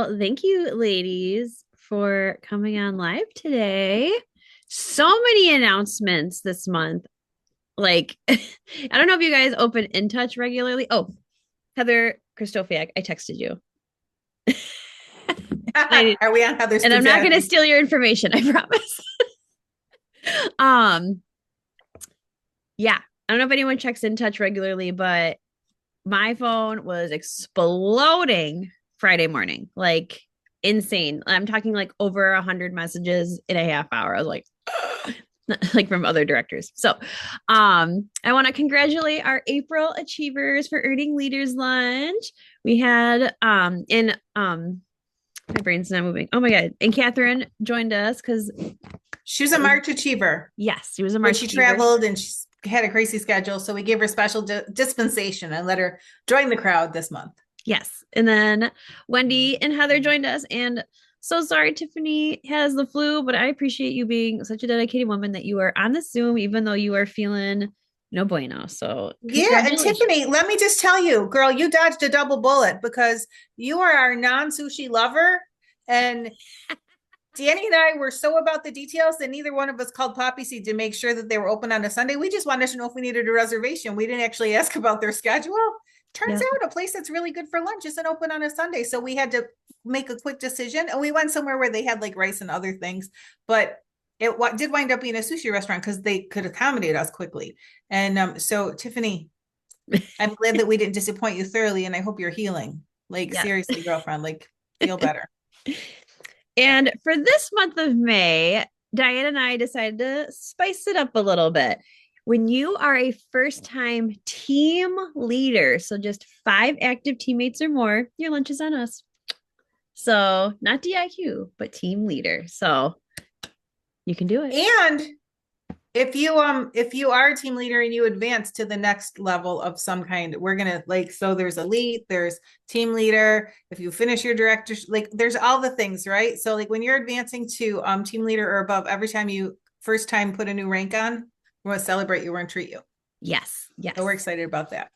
Well, thank you, ladies, for coming on live today. So many announcements this month. Like, I don't know if you guys open In Touch regularly. Oh, Heather Christofiak, I texted you. Are we on Heather's And I'm not going to Pizza? steal your information, I promise. um, yeah, I don't know if anyone checks In Touch regularly, but my phone was exploding Friday morning, like insane. I'm talking like over 100 messages in a half hour. I was like, like from other directors. So, I want to congratulate our April achievers for earning leaders lunch. We had in my brain's not moving. Oh my god! And Catherine joined us because She was a March achiever, yes, she was a but March she achiever. traveled and she had a crazy schedule. So we gave her special dispensation and let her join the crowd this month. Yes. And then Wendy and Heather joined us. And so sorry, Tiffany has the flu, but I appreciate you being such a dedicated woman that you are on the Zoom, even though you are feeling no bueno. So, Yeah. And congratulations. Tiffany, let me just tell you, girl, you dodged a double bullet because you are our non sushi lover. And Danny and I were so about the details that neither one of us called Poppy Seed to make sure that they were open on a Sunday. We just wanted to know if we needed a reservation. We didn't actually ask about their schedule. Turns Yeah. out a place that's really good for lunch isn't open on a Sunday. So we had to make a quick decision. And we went somewhere where they had like rice and other things. But it did wind up being a sushi restaurant because they could accommodate us quickly. And so, Tiffany, I'm glad that we didn't disappoint you thoroughly. And I hope you're healing. Like, Yeah. seriously, girlfriend, like, feel better. And for this month of May, Diane and I decided to spice it up a little bit. When you are a first time team leader, so just 5 active teammates or more, your lunch is on us. So, not DIQ, but team leader. So, you can do it. And if you are a team leader and you advance to the next level of some kind, we're gonna like, so there's elite, there's team leader. If you finish your director, like there's all the things, right? So like when you're advancing to team leader or above, every time you first time put a new rank on, we're gonna celebrate you, we're gonna treat you. Yes, So we're yes, excited about that.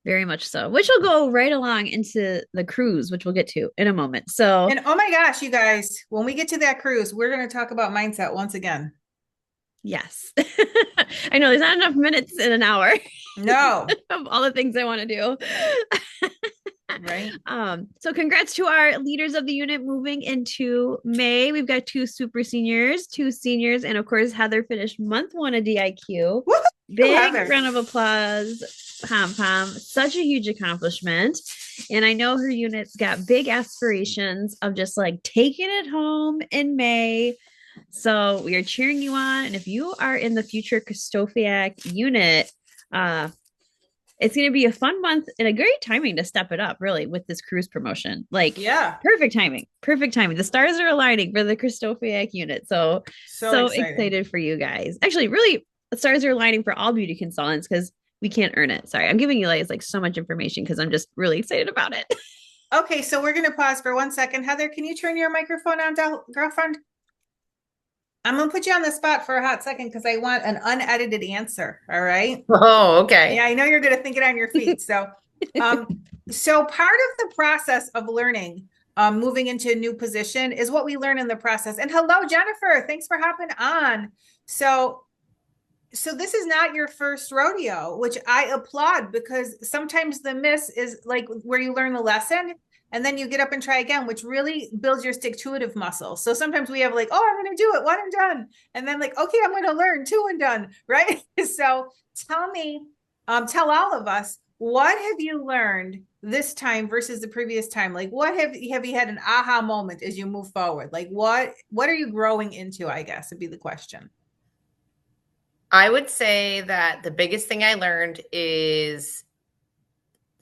very much so. Which will go right along into the cruise, which we'll get to in a moment. So, And oh my gosh, you guys, when we get to that cruise, we're gonna talk about mindset once again. yes. I know there's not enough minutes in an hour No, of all the things I want to do. right? So congrats to our leaders of the unit moving into May. We've got 2 super seniors, 2 seniors, and of course Heather finished month 1 of DIQ. Woo-hoo, Big Heather. round of applause, pom pom. Such a huge accomplishment. And I know her unit's got big aspirations of just like taking it home in May. So we are cheering you on. And if you are in the future Christofiak unit, uh, it's going to be a fun month and a great timing to step it up, really, with this cruise promotion. Like, Yeah, perfect timing. Perfect timing. The stars are aligning for the Christofiak unit. So, so so exciting. excited for you guys. Actually, really, the stars are aligning for all beauty consultants because we can't earn it. Sorry, I'm giving you like so much information because I'm just really excited about it. Okay, so we're going to pause for 1 second. Heather, can you turn your microphone on, girlfriend? I'm going to put you on the spot for a hot second because I want an unedited answer. All right. Oh, Yeah, okay. I know you're going to think it on your feet. Um, so part of the process of learning, moving into a new position is what we learn in the process. And hello, Jennifer. Thanks for hopping on. So, so this is not your first rodeo, which I applaud because sometimes the miss is like where you learn the lesson and then you get up and try again, which really builds your stick to itiveness muscle. So sometimes we have like, oh, I'm going to do it, one and done. And then like, okay, I'm going to learn, two and done, right? So tell me, tell all of us, what have you learned this time versus the previous time? Like what have you had an aha moment as you move forward? Like what are you growing into, I guess would be the question. I would say that the biggest thing I learned is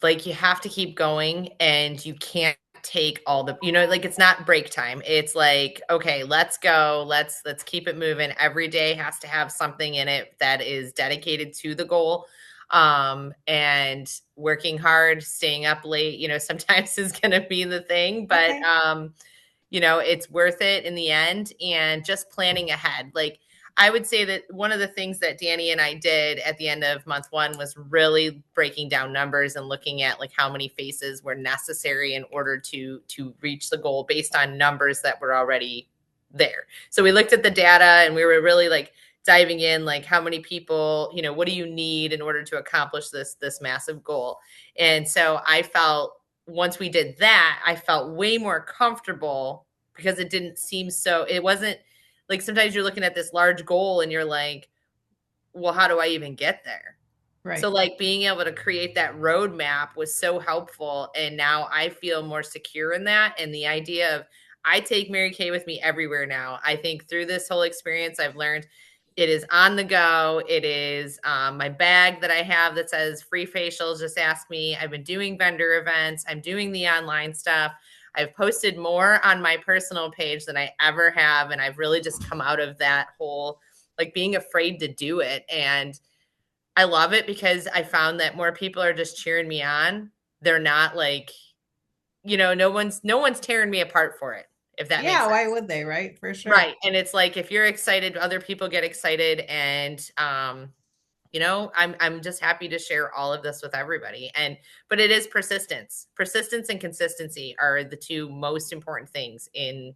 like you have to keep going and you can't take all the, like it's not break time. It's like, okay, let's go. Let's keep it moving. Every day has to have something in it that is dedicated to the goal. And working hard, staying up late, sometimes is going to be the thing, but Okay. it's worth it in the end, and just planning ahead. Like I would say that one of the things that Danny and I did at the end of month 1 was really breaking down numbers and looking at like how many faces were necessary in order to reach the goal based on numbers that were already there. So we looked at the data and we were really like diving in, like how many people, you know, what do you need in order to accomplish this massive goal? And so I felt once we did that, I felt way more comfortable because it didn't seem so, it wasn't like sometimes you're looking at this large goal and you're like, well, how do I even get there? Right. So like being able to create that roadmap was so helpful. And now I feel more secure in that. And the idea of I take Mary Kay with me everywhere now. I think through this whole experience, I've learned it is on the go. It is my bag that I have that says free facials. Just ask me. I've been doing vendor events. I'm doing the online stuff. I've posted more on my personal page than I ever have. And I've really just come out of that whole, like being afraid to do it. And I love it because I found that more people are just cheering me on. They're not like, you know, no one's tearing me apart for it, if that makes sense. Why would they? Right. For sure. Right. And it's like, if you're excited, other people get excited. And, you know, I'm just happy to share all of this with everybody. But it is persistence and consistency are the two most important things in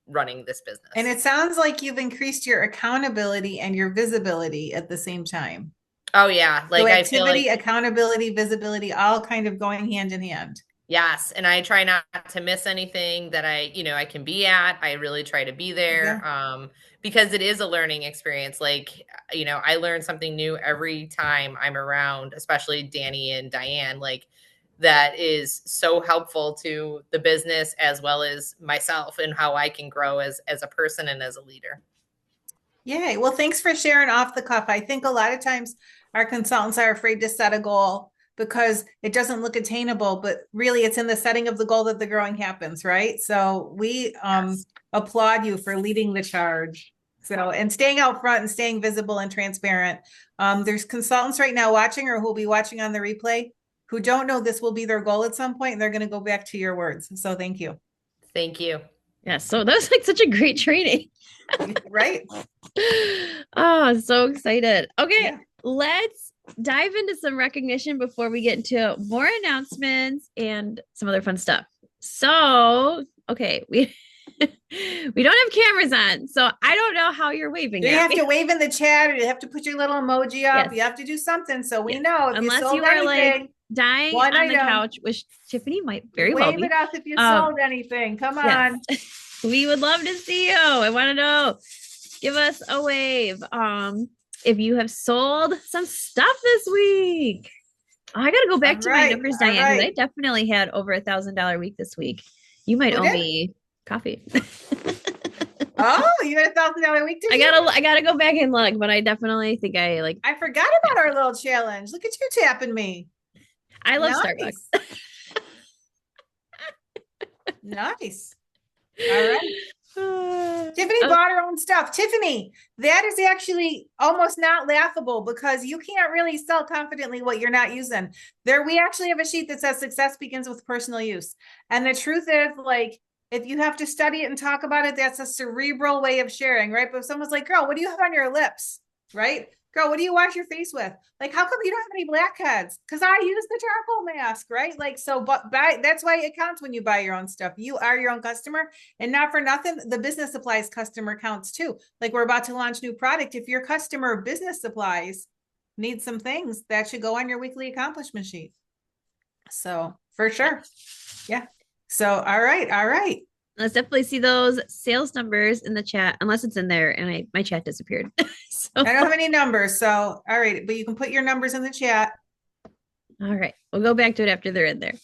running this business. And it sounds like you've increased your accountability and your visibility at the same time. Oh yeah. Like so activity, I feel like accountability, visibility, all kind of going hand in hand. Yes. And I try not to miss anything that I can be at. I really try to be there. Because it is a learning experience. Like, you know, I learn something new every time I'm around, especially Danny and Diane, like that is so helpful to the business as well as myself and how I can grow as a person and as a leader. Yay. Well, thanks for sharing off the cuff. I think a lot of times our consultants are afraid to set a goal because it doesn't look attainable, but really it's in the setting of the goal that the growing happens, right? So we applaud you for leading the charge. So, and staying out front and staying visible and transparent. There's consultants right now watching or who will be watching on the replay who don't know this will be their goal at some point, and they're going to go back to your words. So thank you. Thank you. Yeah, so that was like such a great training. Right? Oh, so excited. Okay, let's dive into some recognition before we get into more announcements and some other fun stuff. So, okay, we don't have cameras on, so I don't know how you're waving. You have to wave in the chat, or you have to put your little emoji up. Yes. You have to do something so we know if unless you are anything, like dying on the couch, which Tiffany might very well be. Wave it up if you sold anything. Come on. Yes. We would love to see you. I want to know. Give us a wave. If you have sold some stuff this week. I gotta go back to my numbers, Diane, because I definitely had over $1,000 week this week. You might owe me coffee. Oh, you had $1,000 week. I gotta go back and look, but I definitely think I forgot about our little challenge. Look at you tapping me. I love Starbucks. Nice. All right. Tiffany bought her own stuff. Tiffany, that is actually almost not laughable because you can't really sell confidently what you're not using. We actually have a sheet that says success begins with personal use. And the truth is, like, if you have to study it and talk about it, that's a cerebral way of sharing, right? But if someone's like, girl, what do you have on your lips? Right? Girl, what do you wash your face with? Like, how come you don't have any blackheads? Because I use the charcoal mask, right? Like, so, but that's why it counts when you buy your own stuff. You are your own customer, and not for nothing, the business supplies customer counts too. Like, we're about to launch new product. If your customer of business supplies needs some things, that should go on your weekly accomplishment sheet. So, for sure. Yeah. So, all right. Let's definitely see those sales numbers in the chat, unless it's in there and my chat disappeared. So. I don't have any numbers. So, all right. But you can put your numbers in the chat. All right. We'll go back to it after they're in there.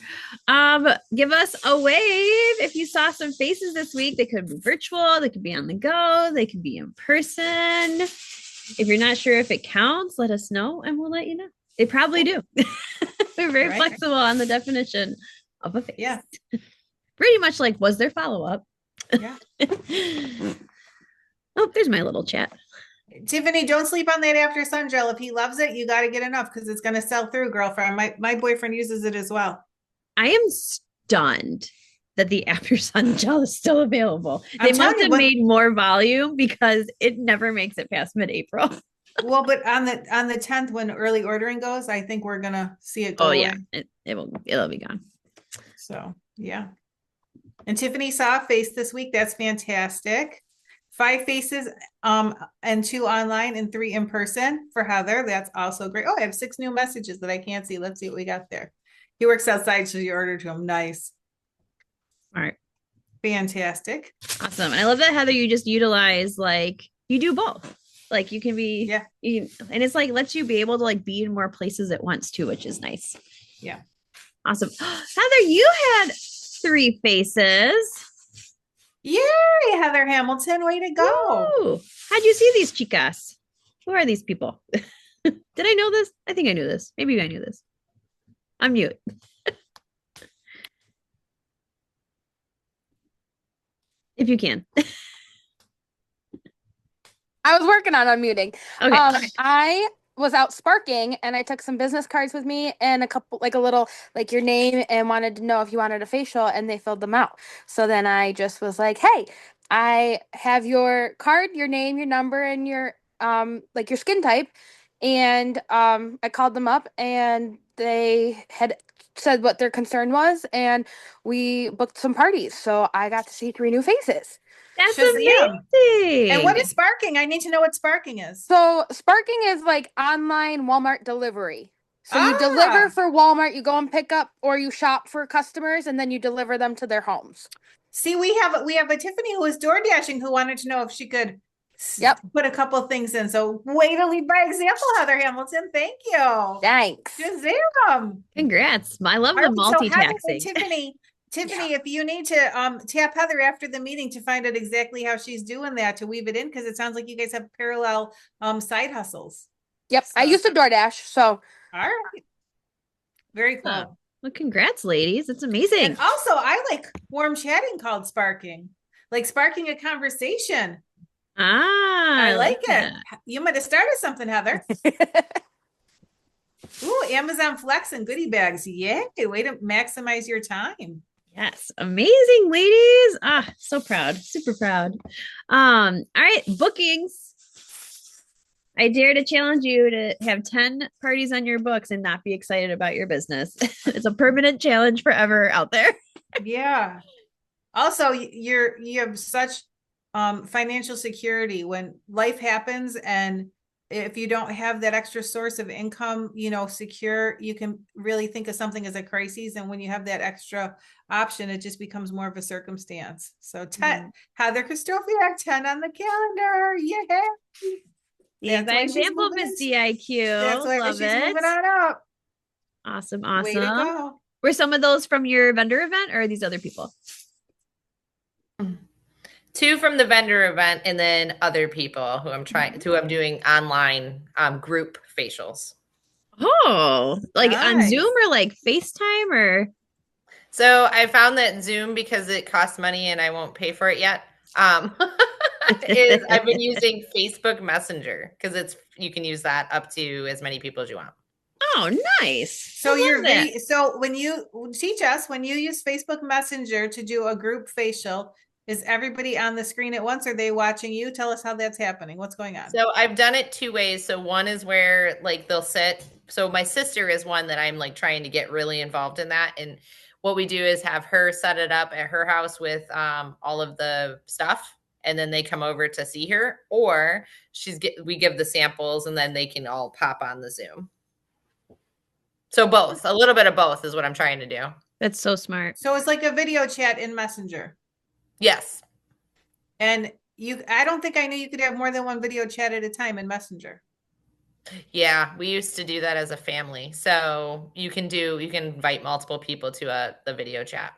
Give us a wave if you saw some faces this week. They could be virtual. They could be on the go. They could be in person. If you're not sure if it counts, let us know and we'll let you know. They probably do. We're very flexible on the definition of a face. Yeah. Pretty much like, was there follow-up? Yeah. Oh, there's my little chat. Tiffany, don't sleep on that after sun gel. If he loves it, you got to get enough because it's going to sell through, girlfriend. My boyfriend uses it as well. I am stunned that the after sun gel is still available. I'm They telling must you have what, made more volume because it never makes it past mid-April. well, but on the 10th, when early ordering goes, I think we're gonna see it go Oh away. yeah, it'll be gone. So yeah. And Tiffany saw a face this week. That's fantastic. 5 faces, and 2 online and 3 in person for Heather. That's also great. Oh, I have 6 new messages that I can't see. Let's see what we got there. He works outside, so you ordered to him. Nice. All right. Fantastic. Awesome. And I love that, Heather, you just utilize like you do both. Like you can be, Yeah. And it's like lets you be able to like be in more places at once too, which is nice. Yeah. Awesome. Heather, you had 3 faces. Yay, Heather Hamilton. Way to go. Woo! How'd you see these chicas? Who are these people? Did I know this? I think I knew this. Maybe I knew this. I'm mute. If you can. I was working on unmuting. Okay. I was out sparking and I took some business cards with me and a couple, like a little, like your name, and wanted to know if you wanted a facial, and they filled them out. So then I just was like, hey, I have your card, your name, your number, and your, like your skin type. And I called them up and they had said what their concern was, and we booked some parties. So I got to see 3 new faces. That's Shazam. amazing. And what is sparking? I need to know what sparking is. So sparking is like online Walmart delivery. So you deliver for Walmart, you go and pick up, or you shop for customers and then you deliver them to their homes. See, we have a Tiffany who was door dashing who wanted to know if she could put a couple of things in. So way to lead by example, Heather Hamilton. Thank you. Thanks. Shazam. Congrats. I love the Heather and multitasking. Tiffany, if you need to tap Heather after the meeting to find out exactly how she's doing that, to weave it in, because it sounds like you guys have parallel side hustles. Yep. So. I used to DoorDash. So All right. Very cool. Oh, well, congrats, ladies. That's amazing. And also, I like warm chatting called sparking, like sparking a conversation. I like it. That. You might have started something, Heather. Ooh, Amazon Flex and goodie bags. Yay. Way to maximize your time. Yes. Amazing, ladies. So proud. Super proud. All right. Bookings. I dare to challenge you to have 10 parties on your books and not be excited about your business. It's a permanent challenge forever out there. Yeah. Also, you have such financial security when life happens, and if you don't have that extra source of income, secure, you can really think of something as a crisis. And when you have that extra option, it just becomes more of a circumstance. So 10, Heather Kristofiak, 10 on the calendar. Yeah. Lead by example, Miss DIQ. That's why Love she's it. moving on up. Awesome. Way to go. Were some of those from your vendor event, or are these other people? 2 from the vendor event, and then other people who I'm doing online group facials. Oh, like on Nice. Zoom or like FaceTime or? So I found that Zoom, because it costs money and I won't pay for it yet, I've been using Facebook Messenger, because you can use that up to as many people as you want. Oh, nice. So when you teach us, when you use Facebook Messenger to do a group facial, is everybody on the screen at once? Or are they watching you? Tell us how that's happening. What's going on? So I've done it 2 ways. So one is where like they'll sit. So my sister is one that I'm like trying to get really involved in that. And what we do is have her set it up at her house with all of the stuff. And then they come over to see her, or we give the samples and then they can all pop on the Zoom. So both, a little bit of both is what I'm trying to do. That's so smart. So it's like a video chat in Messenger. Yes. And I don't think I knew you could have more than one video chat at a time in Messenger. Yeah, we used to do that as a family. So you can invite multiple people to the video chat.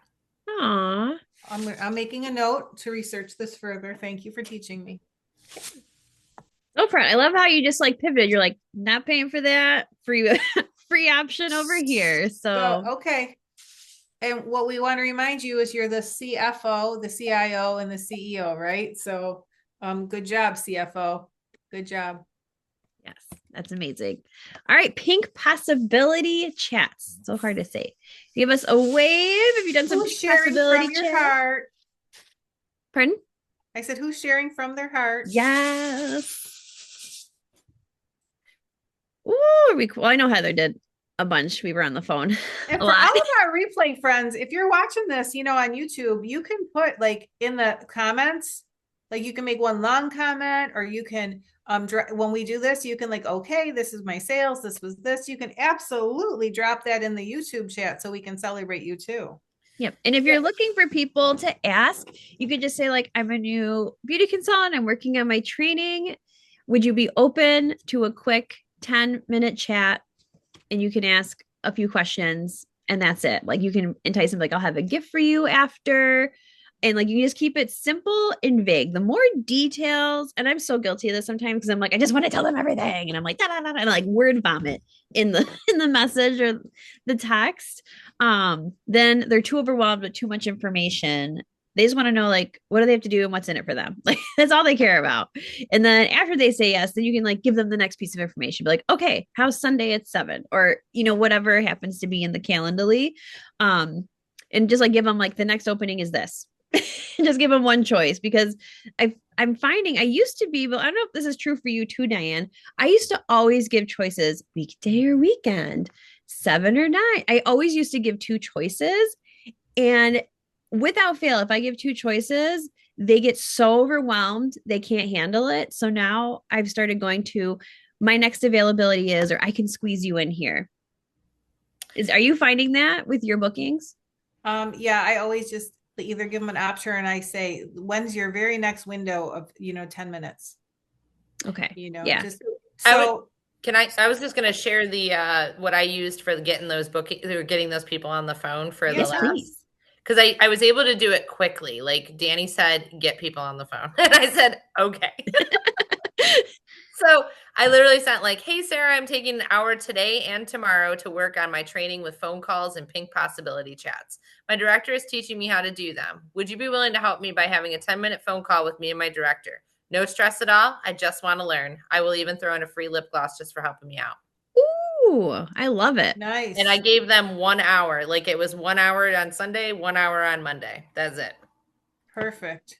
Aw. I'm making a note to research this further. Thank you for teaching me. So proud. I love how you just like pivoted. You're like, not paying for that. Free option over here. So okay. And what we want to remind you is you're the CFO, the CIO, and the CEO, right? So good job, CFO. Good job. Yes, that's amazing. All right, pink possibility chats. So hard to say. Give us a wave. Have you done some Who's pink sharing possibility from your chat? heart? Pardon? I said, who's sharing from their heart? Yes. Ooh, well, I know Heather did a bunch. We were on the phone And a for lot. all of our replay friends, if you're watching this, on YouTube, you can put like in the comments, like you can make one long comment, or you can when we do this, you can like, okay, this is my sales, this was this. You can absolutely drop that in the YouTube chat so we can celebrate you too. Yep. And if you're looking for people to ask, you could just say, like, I'm a new beauty consultant. I'm working on my training. Would you be open to a quick 10-minute chat? And you can ask a few questions, and that's it. Like, you can entice them, like, I'll have a gift for you after. And like, you can just keep it simple and vague. The more details, and I'm so guilty of this sometimes because I'm like, I just want to tell them everything. And I'm like, da, da, da, and like word vomit in the in the message or the text. Then they're too overwhelmed with too much information. They just want to know, like, what do they have to do and what's in it for them. Like, that's all they care about. And then after they say yes, then you can like give them the next piece of information. Be like, okay, how's Sunday at 7? Or, whatever happens to be in the Calendly. And just like give them like the next opening is this. Just give them one choice, because I'm finding I used to be, but I don't know if this is true for you too, Diane. I used to always give choices weekday or weekend, 7 or 9. I always used to give two choices. And without fail, if I give two choices, they get so overwhelmed, they can't handle it. So now I've started going to my next availability is, or I can squeeze you in here. Are you finding that with your bookings? Yeah, I always just either give them an option and I say, when's your very next window of, 10 minutes? Okay. Yeah. Just so I was just going to share the what I used for getting those bookings or getting those people on the phone for the last, because I was able to do it quickly. Like Danny said, get people on the phone. And I said, okay. So I literally sent like, hey, Sarah, I'm taking an hour today and tomorrow to work on my training with phone calls and pink possibility chats. My director is teaching me how to do them. Would you be willing to help me by having a 10-minute phone call with me and my director? No stress at all. I just want to learn. I will even throw in a free lip gloss just for helping me out. Ooh, I love it. Nice. And I gave them 1 hour. Like it was 1 hour on Sunday, 1 hour on Monday. That's it. Perfect.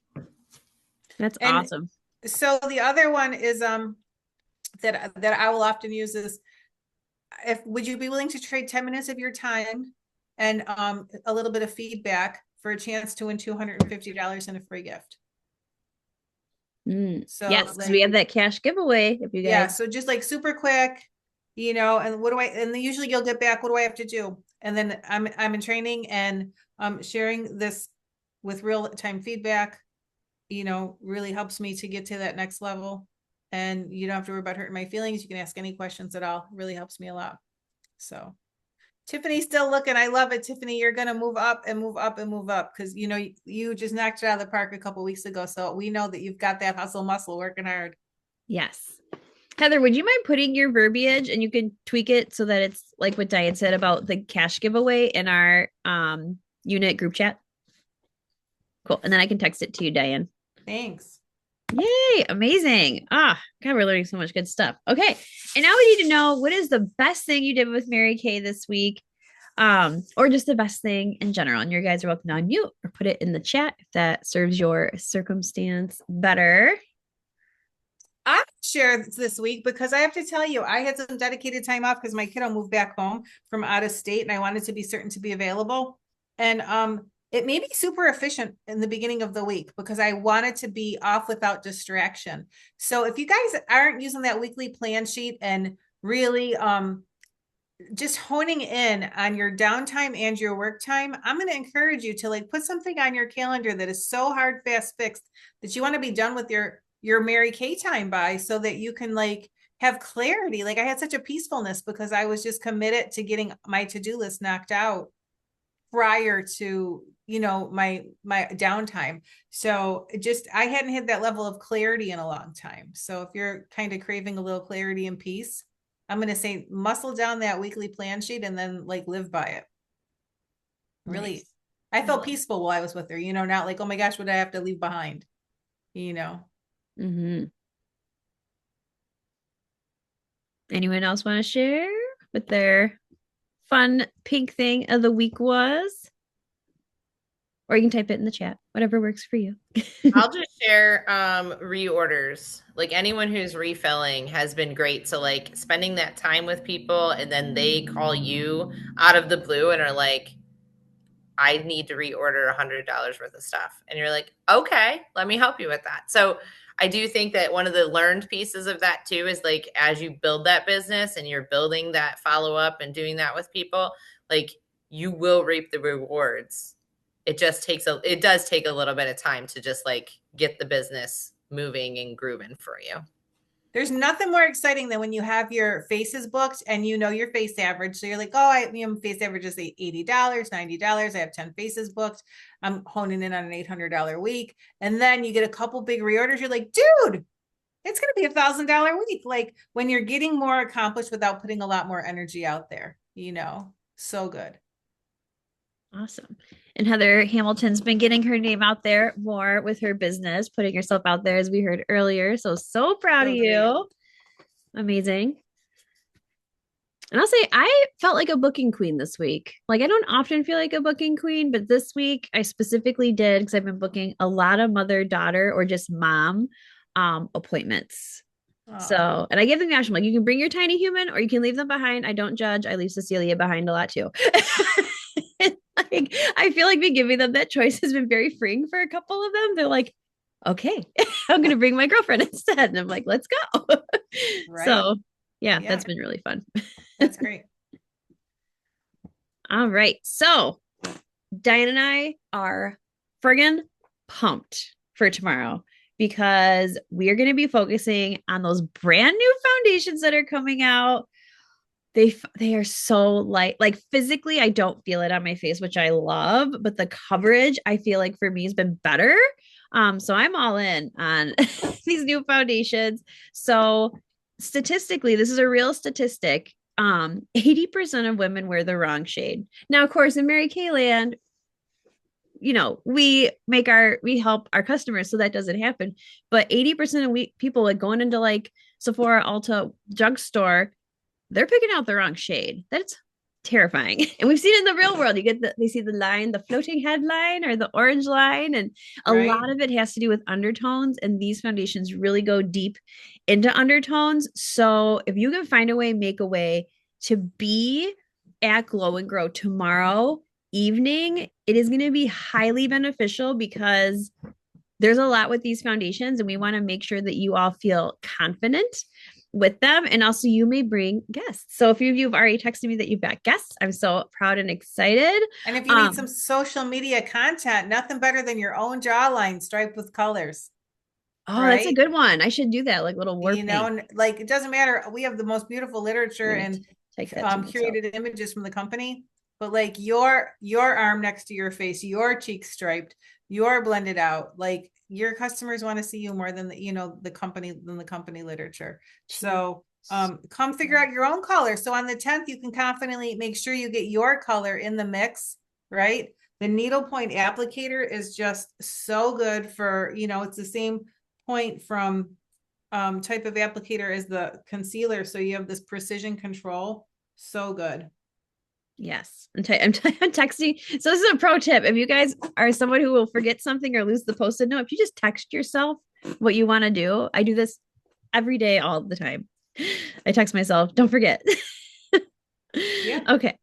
That's awesome. So the other one is that I will often use is, would you be willing to trade 10 minutes of your time and a little bit of feedback for a chance to win $250 and a free gift? So yes, like, we have that cash giveaway if you guys. Yeah, so just like super quick, and what do and then usually you'll get back, what do I have to do? And then I'm in training and sharing this with real-time feedback, really helps me to get to that next level. And you don't have to worry about hurting my feelings. You can ask any questions at all. It really helps me a lot. So Tiffany's still looking. I love it. Tiffany, you're going to move up and move up and move up because, you just knocked it out of the park a couple of weeks ago. So we know that you've got that hustle muscle working hard. Yes. Heather, would you mind putting your verbiage and you can tweak it so that it's like what Diane said about the cash giveaway in our unit group chat? Cool. And then I can text it to you, Diane. Thanks. Yay, amazing. God, we're learning so much good stuff. Okay. And now we need to know, what is the best thing you did with Mary Kay this week? Or just the best thing in general. And your guys are welcome to unmute or put it in the chat if that serves your circumstance better. I share this week because I have to tell you, I had some dedicated time off because my kiddo moved back home from out of state and I wanted to be certain to be available. And it made me super efficient in the beginning of the week because I wanted to be off without distraction. So if you guys aren't using that weekly plan sheet and really just honing in on your downtime and your work time, I'm going to encourage you to like put something on your calendar that is so hard, fast, fixed that you want to be done with your Mary Kay time by, so that you can like have clarity. Like I had such a peacefulness because I was just committed to getting my to-do list knocked out prior to, my downtime. So I hadn't had that level of clarity in a long time. So if you're kind of craving a little clarity and peace, I'm going to say muscle down that weekly plan sheet and then like live by it. Really, nice. I felt peaceful while I was with her, not like, oh my gosh, what do I have to leave behind? Mm-hmm. Anyone else want to share what their fun pink thing of the week was? Or you can type it in the chat, whatever works for you. I'll just share reorders. Like anyone who's refilling has been great. So like spending that time with people and then they call you out of the blue and are like, I need to reorder $100 worth of stuff. And you're like, okay, let me help you with that. So I do think that one of the learned pieces of that too is like, as you build that business and you're building that follow up and doing that with people, like you will reap the rewards. It just it does take a little bit of time to just like get the business moving and grooving for you. There's nothing more exciting than when you have your faces booked and you know your face average. So you're like, oh, face average is $80, $90. I have 10 faces booked. I'm honing in on an $800 week. And then you get a couple big reorders. You're like, dude, it's going to be $1,000 week. Like when you're getting more accomplished without putting a lot more energy out there, so good. Awesome. And Heather Hamilton's been getting her name out there more with her business, putting herself out there as we heard earlier. So proud of you. Amazing. And I'll say I felt like a booking queen this week. Like I don't often feel like a booking queen, but this week I specifically did because I've been booking a lot of mother-daughter or just mom appointments. So, and I give them the option, like you can bring your tiny human or you can leave them behind. I don't judge. I leave Cecilia behind a lot too. Like, I feel like me giving them that choice has been very freeing for a couple of them. They're like, okay, I'm going to bring my girlfriend instead. And I'm like, let's go. Right. So yeah, that's been really fun. That's great. All right. So Diane and I are friggin' pumped for tomorrow because we are going to be focusing on those brand new foundations that are coming out. They are so light. Like physically, I don't feel it on my face, which I love, but the coverage I feel like for me has been better. So I'm all in on these new foundations. So statistically, this is a real statistic. 80% of women wear the wrong shade. Now, of course, in Mary Kay land, we help our customers so that doesn't happen. But 80% of people like going into like Sephora, Ulta, drugstore, they're picking out the wrong shade. That's terrifying. And we've seen it in the real world. They see the line, the floating head line or the orange line. And a lot of it has to do with undertones. And these foundations really go deep into undertones. So if you can find a way, make a way to be at Glow and Grow tomorrow evening, it is going to be highly beneficial because there's a lot with these foundations and we want to make sure that you all feel confident with them. And also you may bring guests. So a few of you have already texted me that you've got guests. I'm so proud and excited. And if you need some social media content, nothing better than your own jawline striped with colors. Oh, right? That's a good one. I should do that. Like little word and like, it doesn't matter. We have the most beautiful literature and curated images from the company, but like your arm next to your face, your cheeks striped, your blended out, like your customers want to see you more than the company literature. So come figure out your own color. So on the 10th, you can confidently make sure you get your color in the mix, right? The needlepoint applicator is just so good for, it's the same point from type of applicator as the concealer. So you have this precision control. So good. Yes. I'm texting. So this is a pro tip. If you guys are someone who will forget something or lose the post-it note, if you just text yourself what you want to do, I do this every day, all the time. I text myself, don't forget. Yeah. Okay.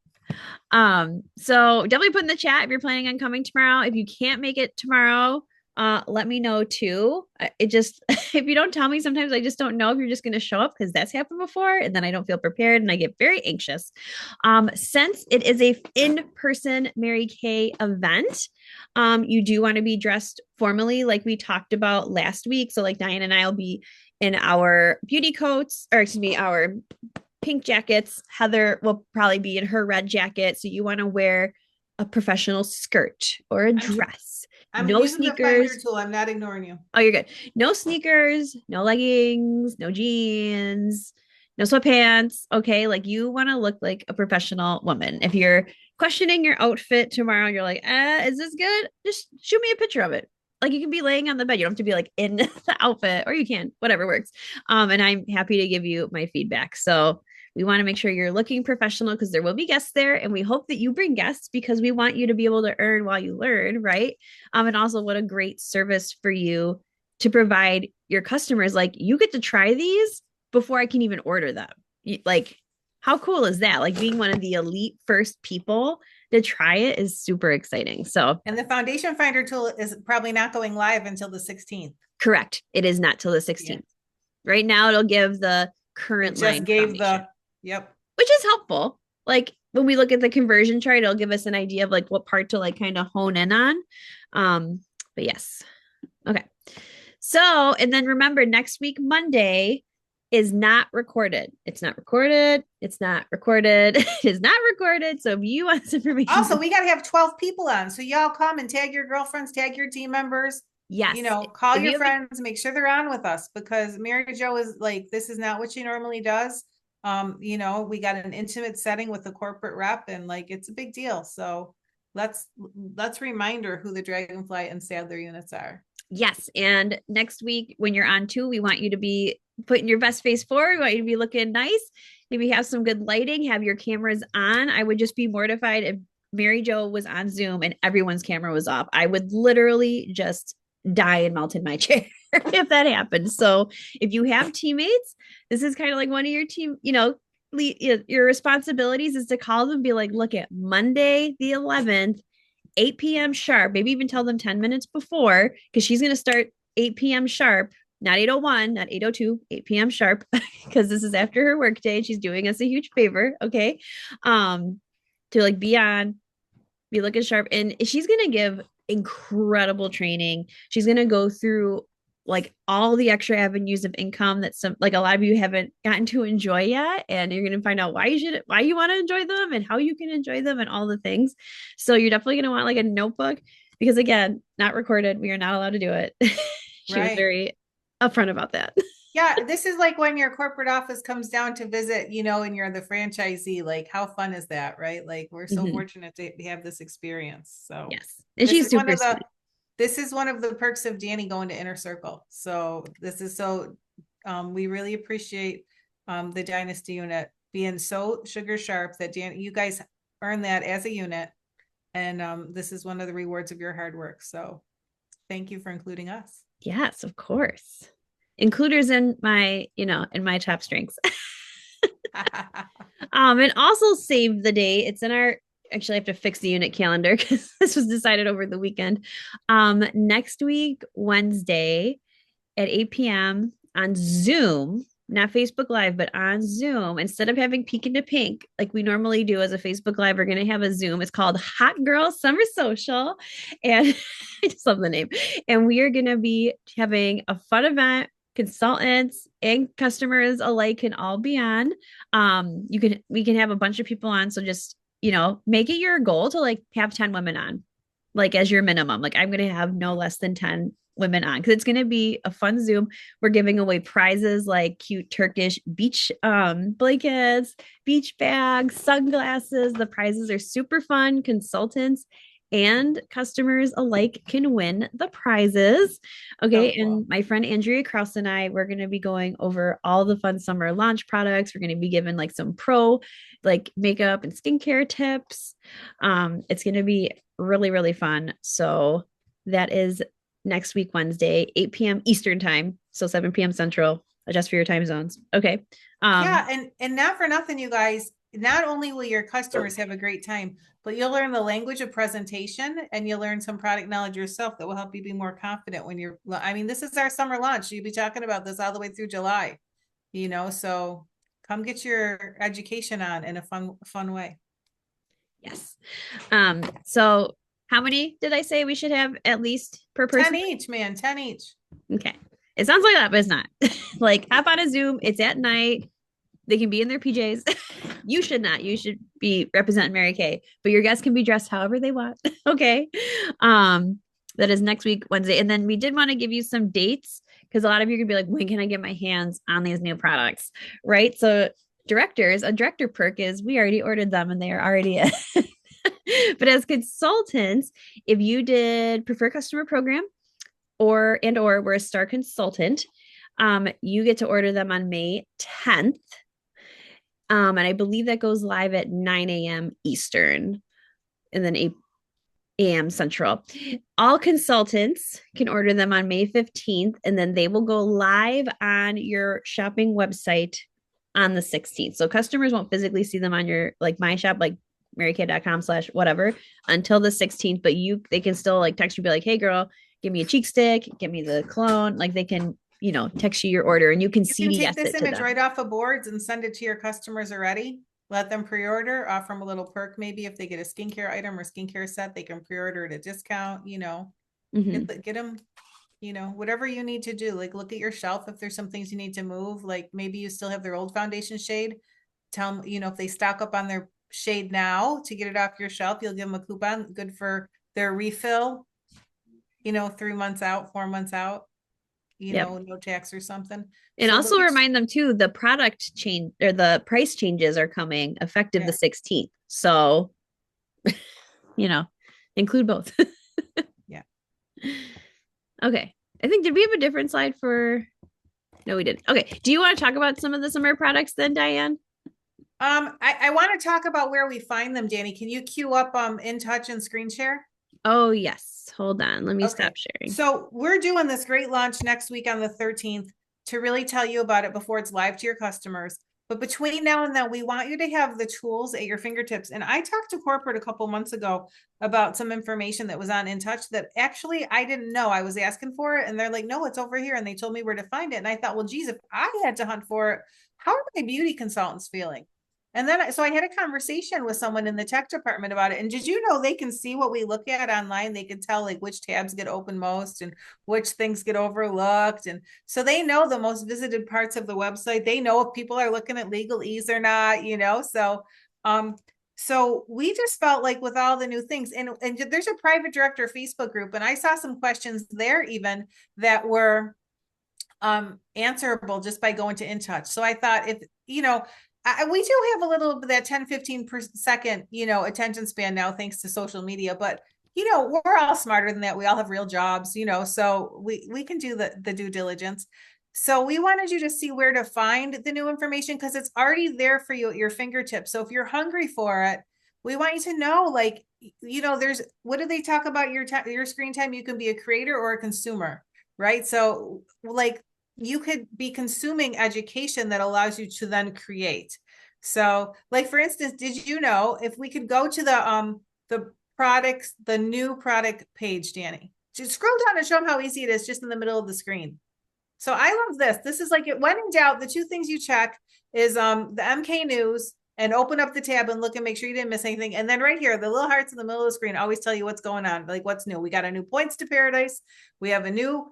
So definitely put in the chat if you're planning on coming tomorrow. If you can't make it tomorrow, let me know too. If you don't tell me, sometimes I just don't know if you're just going to show up because that's happened before. And then I don't feel prepared and I get very anxious. Since it is a in-person Mary Kay event, you do want to be dressed formally like we talked about last week. So like Diane and I will be in our beauty coats, or excuse me, our pink jackets. Heather will probably be in her red jacket. So you want to wear a professional skirt or a dress. I'm no using sneakers. The tool. I'm not ignoring you. Oh, you're good. No sneakers, no leggings, no jeans, no sweatpants. Okay. Like you want to look like a professional woman. If you're questioning your outfit tomorrow, you're like, is this good? Just shoot me a picture of it. like you can be laying on the bed. You don't have to be like in the outfit, or you can, whatever works. And I'm happy to give you my feedback. So we want to make sure you're looking professional because there will be guests there. And we hope that you bring guests because we want you to be able to earn while you learn, right? And also what a great service for you to provide your customers. Like you get to try these before I can even order them. Like, how cool is that? Like being one of the elite first people to try it is super exciting. So, and the foundation finder tool is probably not going live until the 16th. Correct. It is not till the 16th. Yeah. Right now, it'll give the current line. Just gave foundation. Yep. Which is helpful. Like when we look at the conversion chart, it'll give us an idea of like what part to like kind of hone in on. But yes. Okay. So, and then remember next week, Monday is not recorded. It's not recorded. It's not recorded. It is not recorded. So if you want this information. Also, we got to have 12 people on. So y'all come and tag your girlfriends, tag your team members. Yes. You know, call your friends, make sure they're on with us because Mary Jo is like, this is not what she normally does. You know, we got an intimate setting with the corporate rep and like, it's a big deal. So let's remind her who the Dragonfly and Sadler units are. Yes. And next week when you're on too, we want you to be putting your best face forward. We want you to be looking nice. Maybe have some good lighting, have your cameras on. I would just be mortified if Mary Jo was on Zoom and everyone's camera was off. I would literally just die and melt in my chair if that happened. So if you have teammates, this is kind of like one of your team, you know, your responsibilities is to call them and be like, look at Monday, the 11th, 8 p.m. sharp, maybe even tell them 10 minutes before, because she's going to start 8 p.m. sharp, not 8:01, not 8:02, 8 p.m. sharp, because this is after her work day. She's doing us a huge favor. Okay. To like be looking sharp. And she's going to give incredible training. She's going to go through like all the extra avenues of income that some, like a lot of you haven't gotten to enjoy yet. And you're going to find out why you want to enjoy them and how you can enjoy them and all the things. So you're definitely going to want like a notebook because again, not recorded. We are not allowed to do it. She was very upfront about that. Yeah. This is like when your corporate office comes down to visit, you know, and you're the franchisee, like how fun is that? Right. Like we're so fortunate to have this experience. So yes. And she's super sweet. This is one of the perks of Danny going to Inner Circle. So this is we really appreciate the Dynasty unit being so sugar sharp that you guys earn that as a unit. And this is one of the rewards of your hard work. So thank you for including us. Yes, of course. Includers in my top strengths. And also save the date. It's in our, actually I have to fix the unit calendar because this was decided over the weekend. Next week, Wednesday at 8 p.m. on Zoom, not Facebook Live, but on Zoom, instead of having Peek into Pink, like we normally do as a Facebook Live, we're going to have a Zoom. It's called Hot Girl Summer Social. And I just love the name. And we are going to be having a fun event. Consultants and customers alike can all be on. We can have a bunch of people on. So just, make it your goal to like have 10 women on, like as your minimum. Like I'm going to have no less than 10 women on because it's going to be a fun Zoom. We're giving away prizes like cute Turkish beach blankets, beach bags, sunglasses. The prizes are super fun. Consultants and customers alike can win the prizes. Okay. So cool. And my friend Andrea Krause and I, we're going to be going over all the fun summer launch products. We're going to be given like some pro like makeup and skincare tips. It's going to be really, really fun. So that is next week, Wednesday, 8 p.m. Eastern time. So 7 p.m. Central. Adjust for your time zones. Okay. Yeah. And not for nothing, you guys, not only will your customers have a great time, but you'll learn the language of presentation and you'll learn some product knowledge yourself that will help you be more confident when this is our summer launch. You'll be talking about this all the way through July, so come get your education on in a fun way. Yes. So how many did I say we should have at least per person? 10 each, man. 10 each. Okay. It sounds like that, but it's not. Like hop on a Zoom. It's at night. They can be in their PJs. You should not. You should be representing Mary Kay, but your guests can be dressed however they want. Okay. That is next week, Wednesday. And then we did want to give you some dates because a lot of you are gonna be like, when can I get my hands on these new products? Right. So a director perk is we already ordered them and they are already in. But as consultants, if you did preferred customer program, or we're a star consultant, you get to order them on May 10th. And I believe that goes live at 9 a.m. Eastern and then 8 a.m. Central. All consultants can order them on May 15th, and then they will go live on your shopping website on the 16th. So customers won't physically see them on your like my shop, like marykay.com/whatever until the 16th, but they can still like text you, be like, hey girl, give me a cheek stick, give me the cologne. Like they can, text you your order and you can take this it to image them. right off of boards and send it to your customers already. Let them pre-order, offer them a little perk. Maybe if they get a skincare item or skincare set, they can pre-order at a discount, get them, whatever you need to do. Like look at your shelf. If there's some things you need to move, like maybe you still have their old foundation shade. Tell them, if they stock up on their shade now to get it off your shelf, you'll give them a coupon good for their refill, 3 months out, 4 months out, no tax or something. And also remind them too, the product change or the price changes are coming effective the 16th. So, include both. Yeah. Okay. I think, did we have a different slide for? No, we didn't. Okay. Do you want to talk about some of the summer products then, Diane? I want to talk about where we find them, Danny. Can you queue up In Touch and screen share? Oh, yes. Hold on. Let me stop sharing. So we're doing this great launch next week on the 13th to really tell you about it before it's live to your customers. But between now and then, we want you to have the tools at your fingertips. And I talked to corporate a couple months ago about some information that was on In Touch that actually I didn't know. I was asking for it and they're like, no, it's over here. And they told me where to find it. And I thought, well, geez, if I had to hunt for it, how are my beauty consultants feeling? And then, so I had a conversation with someone in the tech department about it. And did you know they can see what we look at online? They can tell like which tabs get open most and which things get overlooked. And so they know the most visited parts of the website. They know if people are looking at legalese or not, so we just felt like with all the new things and there's a private director Facebook group. And I saw some questions there even that were answerable just by going to In Touch. So I thought if, we do have a little bit of that 10, 15 per second, attention span now, thanks to social media, but we're all smarter than that. We all have real jobs, so we can do the due diligence. So we wanted you to see where to find the new information because it's already there for you at your fingertips. So if you're hungry for it, we want you to know, like, there's, what do they talk about your screen time? You can be a creator or a consumer, right? So like, you could be consuming education that allows you to then create. So like, for instance, did you know if we could go to the products, the new product page, Danny, just scroll down and show them how easy it is just in the middle of the screen. So I love this. This is like, it when in doubt, the two things you check is the MK News and open up the tab and look and make sure you didn't miss anything. And then right here, the little hearts in the middle of the screen always tell you what's going on, like what's new. We got a new Points to Paradise. We have a new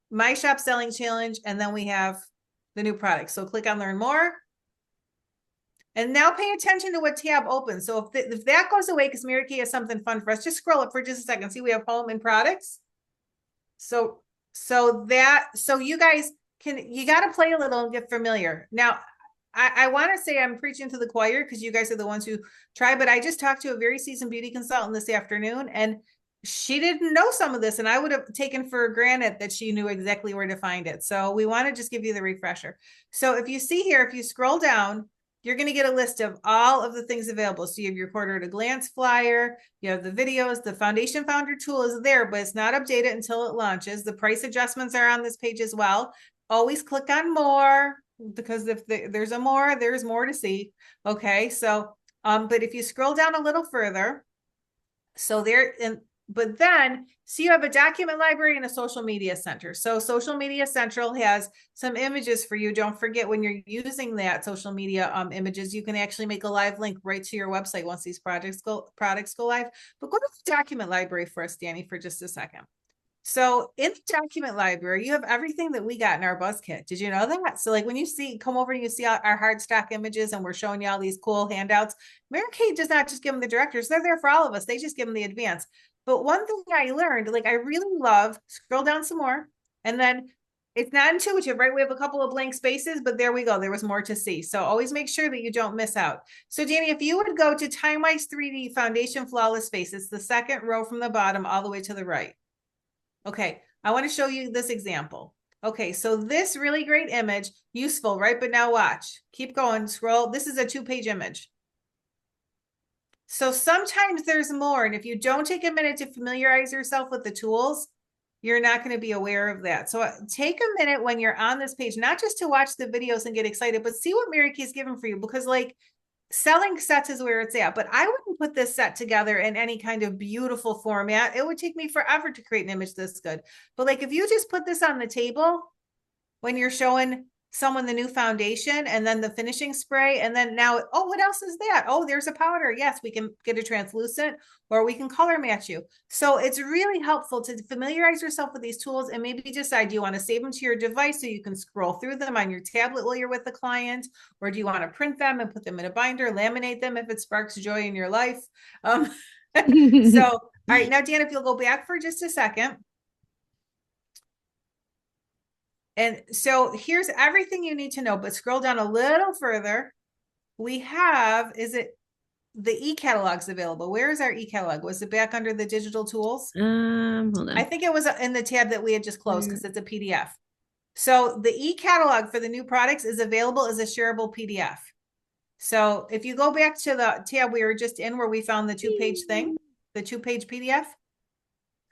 My Shop Selling Challenge, and then we have the new product. So click on Learn More. And now pay attention to what tab opens. So if that goes away, because Mary Kay has something fun for us, just scroll up for just a second. See, we have Home and Products. So you guys you got to play a little and get familiar. Now, I want to say I'm preaching to the choir because you guys are the ones who try, but I just talked to a very seasoned beauty consultant this afternoon, and she didn't know some of this, and I would have taken for granted that she knew exactly where to find it. So we want to just give you the refresher. So if you see here, if you scroll down, you're going to get a list of all of the things available. So you have your quarter at a glance flyer, you have the videos, the foundation founder tool is there, but it's not updated until it launches. The price adjustments are on this page as well. Always click on more, because if there's there's more to see. Okay. So, but if you scroll down a little further, so but then, so you have a document library and a social media center. So Social Media Central has some images for you. Don't forget, when you're using that social media images, you can actually make a live link right to your website once these products go live. But go to the document library for us, Danny, for just a second. So in the document library, you have everything that we got in our buzz kit. Did you know that? So like when you come over and you see our hard stock images and we're showing you all these cool handouts, Mary Kay does not just give them the directors. They're there for all of us. They just give them the advance. But one thing I learned, like I really love, scroll down some more, and then it's not intuitive, right? We have a couple of blank spaces, but there we go. There was more to see. So always make sure that you don't miss out. So Danny, if you would go to TimeWise 3D Foundation Flawless Face, it's the second row from the bottom all the way to the right. Okay, I want to show you this example. Okay, so this really great image, useful, right? But now watch, keep going, scroll. This is a 2-page image. So sometimes there's more. And if you don't take a minute to familiarize yourself with the tools, you're not going to be aware of that. So take a minute when you're on this page, not just to watch the videos and get excited, but see what Mary Kay's given for you, because like selling sets is where it's at. But I wouldn't put this set together in any kind of beautiful format. It would take me forever to create an image this good. But like if you just put this on the table when you're showing someone the new foundation and then the finishing spray, and then now, oh, what else is that? Oh, there's a powder. Yes, we can get a translucent, or we can color match you. So it's really helpful to familiarize yourself with these tools and maybe decide, do you want to save them to your device so you can scroll through them on your tablet while you're with the client? Or do you want to print them and put them in a binder, laminate them if it sparks joy in your life? So, all right, now, Dan, if you'll go back for just a second. And so here's everything you need to know, but scroll down a little further. We have, is it the e-catalogs available? Where is our e-catalog? Was it back under the digital tools? Hold on. I think it was in the tab that we had just closed because it's a PDF. So the e-catalog for the new products is available as a shareable PDF. So if you go back to the tab we were just in where we found the 2-page thing, the 2-page PDF,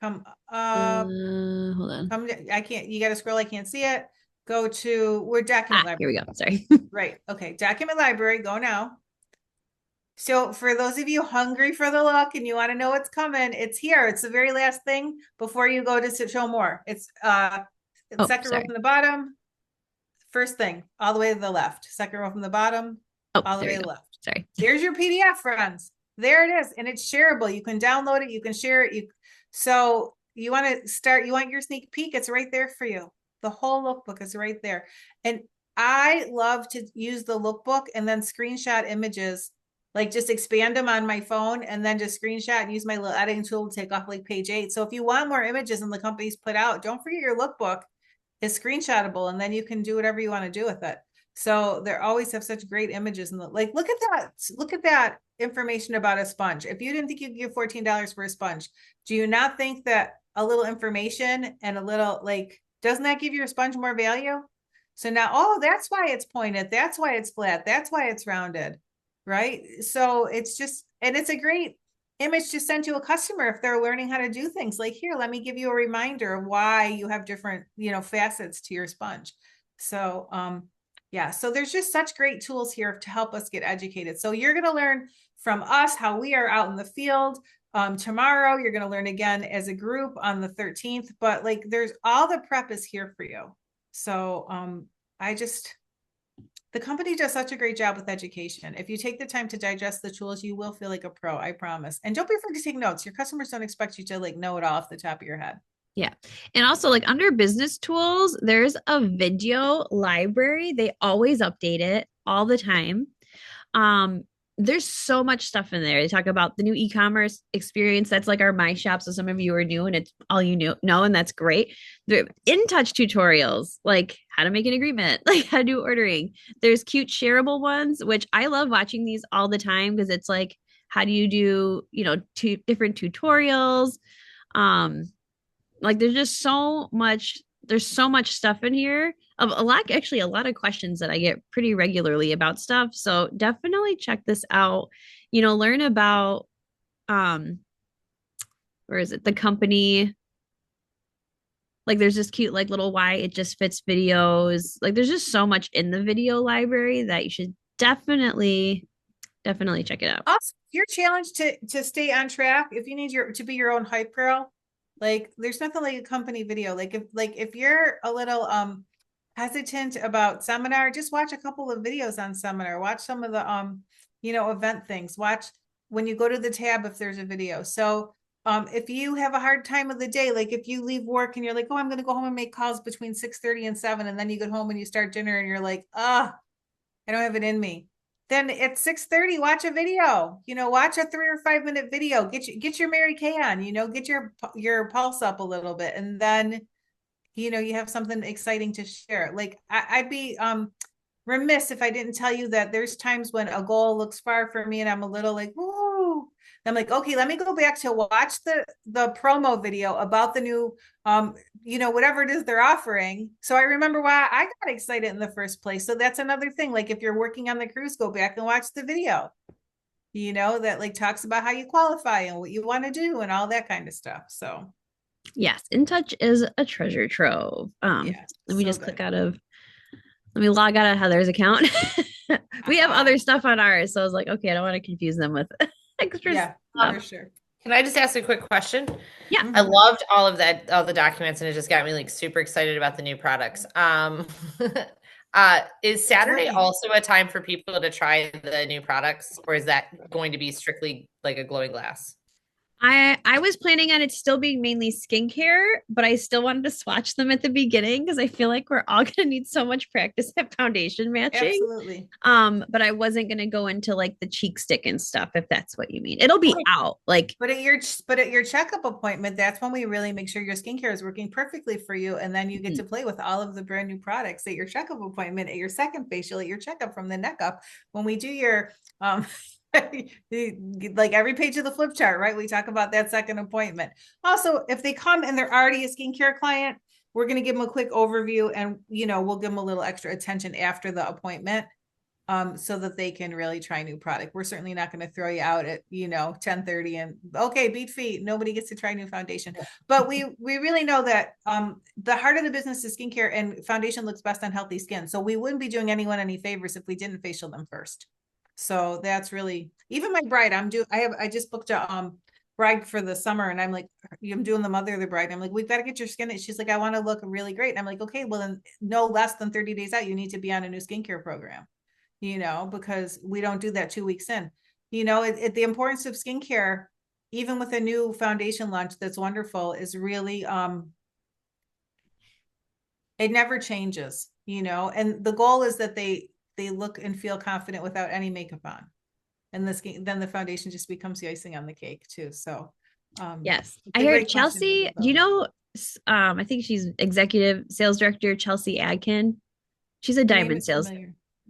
come up. Hold on. I can't, you got to scroll. I can't see it. Go to, we're document library. Here we go. Sorry. Right. Okay. Document library. Go now. So for those of you hungry for the look and you want to know what's coming, it's here. It's the very last thing before you go to show more. It's second row from the bottom. First thing, all the way to the left. Second row from the bottom, all the way to the left. Sorry. There's your PDF, friends. There it is. And it's shareable. You can download it. You can share it. So you want to start, you want your sneak peek. It's right there for you. The whole lookbook is right there. And I love to use the lookbook and then screenshot images, like just expand them on my phone and then just screenshot and use my little editing tool to take off like page 8. So if you want more images than the company's put out, don't forget your lookbook is screenshotable and then you can do whatever you want to do with it. So they always have such great images. And like, look at that information about a sponge. If you didn't think you could give $14 for a sponge, do you not think that a little information and a little, like, doesn't that give your sponge more value? So now, oh, that's why it's pointed. That's why it's flat. That's why it's rounded, right? So it's just, and it's a great image to send to a customer if they're learning how to do things like, here, let me give you a reminder of why you have different, facets to your sponge. So, yeah, so there's just such great tools here to help us get educated. So you're going to learn from us how we are out in the field. Tomorrow, you're going to learn again as a group on the 13th, but like there's all the prep is here for you. So the company does such a great job with education. If you take the time to digest the tools, you will feel like a pro, I promise. And don't be afraid to take notes. Your customers don't expect you to like know it all off the top of your head. Yeah. And also like under business tools, there's a video library. They always update it all the time. There's so much stuff in there. They talk about the new e-commerce experience. That's like our My Shop. So some of you are new and it's all you know, and that's great. The in-touch tutorials, like how to make an agreement, like how to do ordering. There's cute shareable ones, which I love watching these all the time because it's like, how do you do, two different tutorials? Like there's just so much stuff in here. A lot of questions that I get pretty regularly about stuff. So definitely check this out. Learn about where is it? The company. Like there's this cute like little why it just fits videos. Like there's just so much in the video library that you should definitely check it out. Also, your challenge to stay on track, if you need to be your own hype girl, like there's nothing like a company video. Like if you're a little hesitant about seminar, just watch a couple of videos on seminar. Watch some of the event things. Watch when you go to the tab if there's a video. So if you have a hard time of the day, like if you leave work and you're like, oh, I'm going to go home and make calls between 6:30 and 7, and then you get home and you start dinner and you're like, I don't have it in me. Then at 6:30, watch a video, watch a 3 or 5 minute video, get your Mary Kay on, get your pulse up a little bit. And then, you have something exciting to share. Like I'd be remiss if I didn't tell you that there's times when a goal looks far for me and I'm a little like, whoa, I'm like, okay, let me go back to watch the promo video about the new, whatever it is they're offering. So I remember why I got excited in the first place. So that's another thing. Like if you're working on the cruise, go back and watch the video, that like talks about how you qualify and what you want to do and all that kind of stuff. So Yes, In Touch is a treasure trove. yeah, Let me so just good. let me log out of Heather's account. We have other stuff on ours, so I was like, okay, I don't want to confuse them with extra stuff. For sure. Can I just ask a quick question? Yeah. I loved all of that, all the documents, and it just got me like super excited about the new products. Is Saturday also a time for people to try the new products, or is that going to be strictly like a glowing glass? I was planning on it still being mainly skincare, but I still wanted to swatch them at the beginning because I feel like we're all gonna need so much practice at foundation matching. Absolutely. But I wasn't gonna go into like the cheek stick and stuff, if that's what you mean. It'll be out. Like But at your checkup appointment, that's when we really make sure your skincare is working perfectly for you. And then you get to play with all of the brand new products at your checkup appointment, at your second facial, at your checkup from the neck up. When we do your like every page of the flip chart, right? We talk about that second appointment. Also, if they come and they're already a skincare client, we're going to give them a quick overview and we'll give them a little extra attention after the appointment. So that they can really try new product. We're certainly not going to throw you out at 10:30 and okay, beat feet. Nobody gets to try new foundation. But we really know that the heart of the business is skincare, and foundation looks best on healthy skin. So we wouldn't be doing anyone any favors if we didn't facial them first. So that's really, even my bride. I just booked a bride for the summer, and I'm like, I'm doing the mother of the bride. I'm like, we've got to get your skin. She's like, I want to look really great. And I'm like, okay, well then no less than 30 days out, you need to be on a new skincare program. Because we don't do that 2 weeks in. The importance of skincare, even with a new foundation launch that's wonderful, is really it never changes, and the goal is that they look and feel confident without any makeup on. And then the foundation just becomes the icing on the cake too. So yes. I heard Chelsea, do you know I think she's executive sales director, Chelsea Adkin. She's a diamond sales.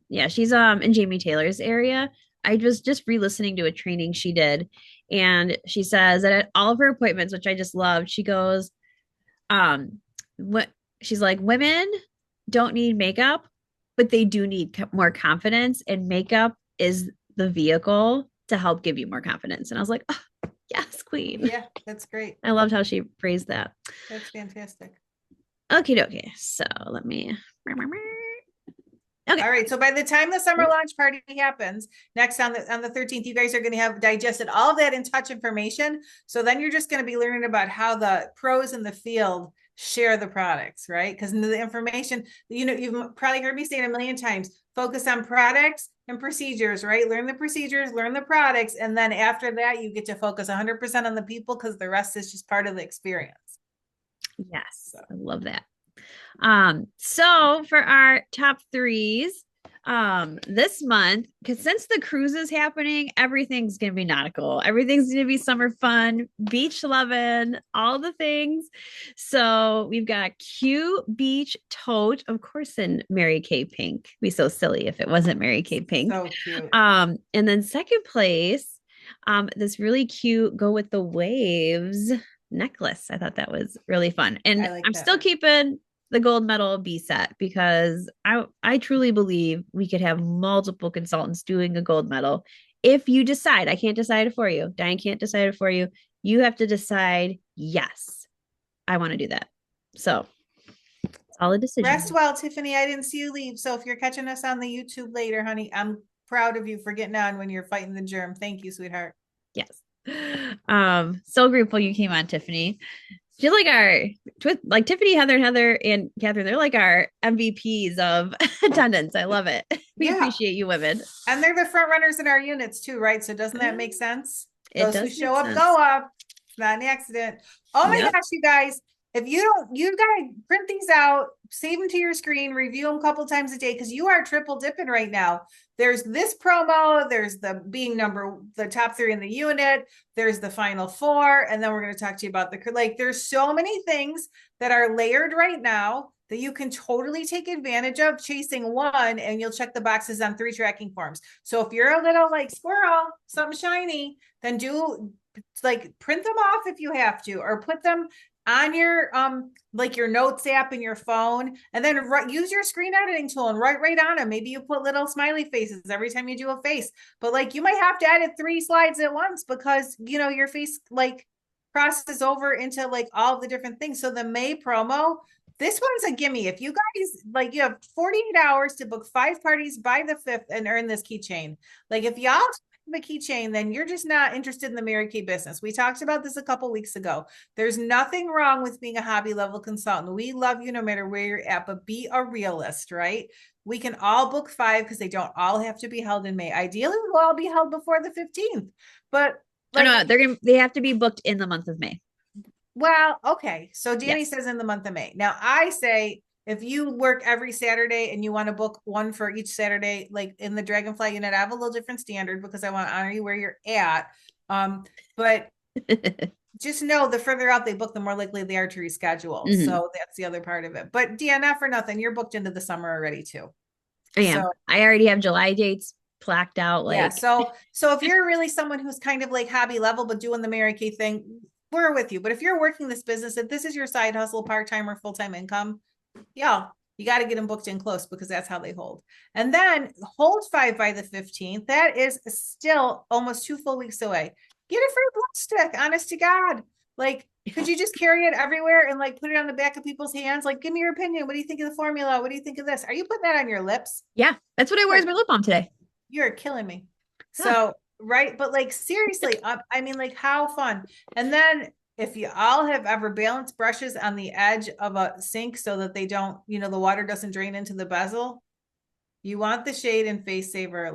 Yeah, she's in Jamie Taylor's area. I was just re-listening to a training she did, and she says that at all of her appointments, which I just loved, she goes, what she's like, women don't need makeup, but they do need more confidence, and makeup is the vehicle to help give you more confidence. And I was like, oh, yes, queen. Yeah, that's great. I loved how she phrased that. That's fantastic. Okay. So let me. Okay. All right. So by the time the summer launch party happens next on the 13th, you guys are going to have digested all of that In Touch information. So then you're just going to be learning about how the pros in the field share the products, right? Because the information, you've probably heard me say it a million times, focus on products and procedures, right? Learn the procedures, learn the products. And then after that, you get to focus 100% on the people, because the rest is just part of the experience. Yes. I love that. So for our top threes, this month, because since the cruise is happening, everything's gonna be nautical, everything's gonna be summer fun, beach loving, all the things. So we've got a cute beach tote, of course, in Mary Kay pink. It'd be so silly if it wasn't Mary Kay pink. So cute. And then second place, this really cute Go With The Waves necklace. I thought that was really fun, and I'm still keeping the gold medal B set, because I truly believe we could have multiple consultants doing a gold medal. If you decide, I can't decide it for you. Diane can't decide it for you. You have to decide, yes, I want to do that. So it's all a decision. Rest well, Tiffany. I didn't see you leave. So if you're catching us on the YouTube later, honey, I'm proud of you for getting on when you're fighting the germ. Thank you, sweetheart. Yes. So grateful you came on, Tiffany. She's like Tiffany, Heather, and Catherine. They're like our MVPs of attendance. I love it. We appreciate you women. And they're the front runners in our units too, right? So doesn't that make sense? It Those who show up, go up. It's not an accident. Oh my gosh, you guys. if you don't, you gotta print these out, save them to your screen, review them a couple times a day, because you are triple dipping right now. There's this promo, there's the being the top 3 in the unit, there's the final 4, and then we're going to talk to you about there's so many things that are layered right now that you can totally take advantage of chasing one, and you'll check the boxes on 3 tracking forms. So if you're a little like squirrel, something shiny, then print them off if you have to, or put them on your your notes app in your phone, and then use your screen editing tool and write right on them. Maybe you put little smiley faces every time you do a face, but you might have to edit 3 slides at once because your face crosses over into all the different things. So the May promo, this one's a gimme. If you guys you have 48 hours to book 5 parties by the 5th and earn this keychain. If y'all the keychain, then you're just not interested in the Mary Kay business. We talked about this a couple weeks ago. There's nothing wrong with being a hobby level consultant. We love you no matter where you're at, but be a realist, right? We can all book 5 because they don't all have to be held in May. Ideally, we'll all be held before the 15th, but they have to be booked in the month of May. Well, okay. So Danny says in the month of May. Now I say, if you work every Saturday and you want to book one for each Saturday, in the Dragonfly unit, I have a little different standard because I want to honor you where you're at. But just know the further out they book, the more likely they are to reschedule. Mm-hmm. So that's the other part of it. But DNF for nothing, you're booked into the summer already too. I am. So, I already have July dates placked out. So if you're really someone who's kind of hobby level, but doing the Mary Kay thing, we're with you. But if you're working this business, if this is your side hustle, part-time or full-time income, you got to get them booked in close because that's how they hold. And then hold 5 by the 15th. That is still almost 2 full weeks away. Get a free blood stick, honest to God. Could you just carry it everywhere and put it on the back of people's hands? Give me your opinion. What do you think of the formula? What do you think of this? Are you putting that on your lips? Yeah, that's what I wear as my lip balm today. You're killing me. So, right. But seriously, I mean, how fun. And then if you all have ever balanced brushes on the edge of a sink so that they don't, the water doesn't drain into the bezel, you want the shade and face saver.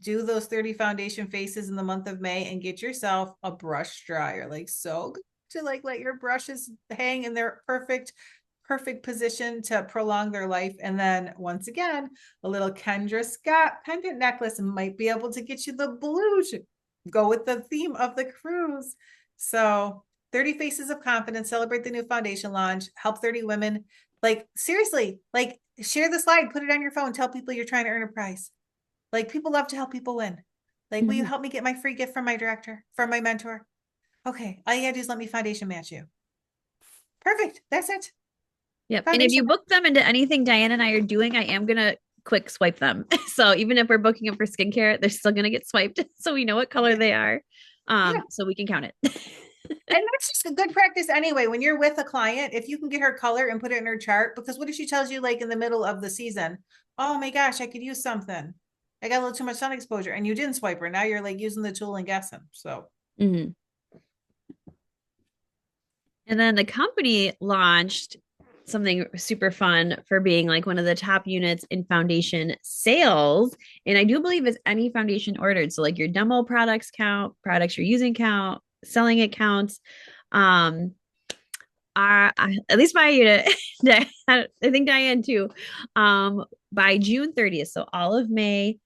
Do those 30 foundation faces in the month of May and get yourself a brush dryer. So good to let your brushes hang in their perfect position to prolong their life. And then once again, a little Kendra Scott pendant necklace might be able to get you the blue to go with the theme of the cruise. So 30 faces of confidence, celebrate the new foundation launch, help 30 women. Seriously, share the slide, put it on your phone, tell people you're trying to earn a prize. People love to help people win. Will you help me get my free gift from my director, from my mentor? Okay, all you gotta do is let me foundation match you. Perfect, that's it. Yep. Foundation. And if you book them into anything Diane and I are doing, I am gonna quick swipe them. So even if we're booking them for skincare, they're still gonna get swiped so we know what color they are. So we can count it. And that's just a good practice anyway. When you're with a client, if you can get her color and put it in her chart, because what if she tells you in the middle of the season, oh my gosh, I could use something. I got a little too much sun exposure, and you didn't swipe her. Now you're using the tool and guessing. So. Mm-hmm. And then the company launched something super fun for being one of the top units in foundation sales. And I do believe it's any foundation ordered. So your demo products count, products you're using count, selling it counts. At least my unit, I think Diane too, by June 30th. So all of May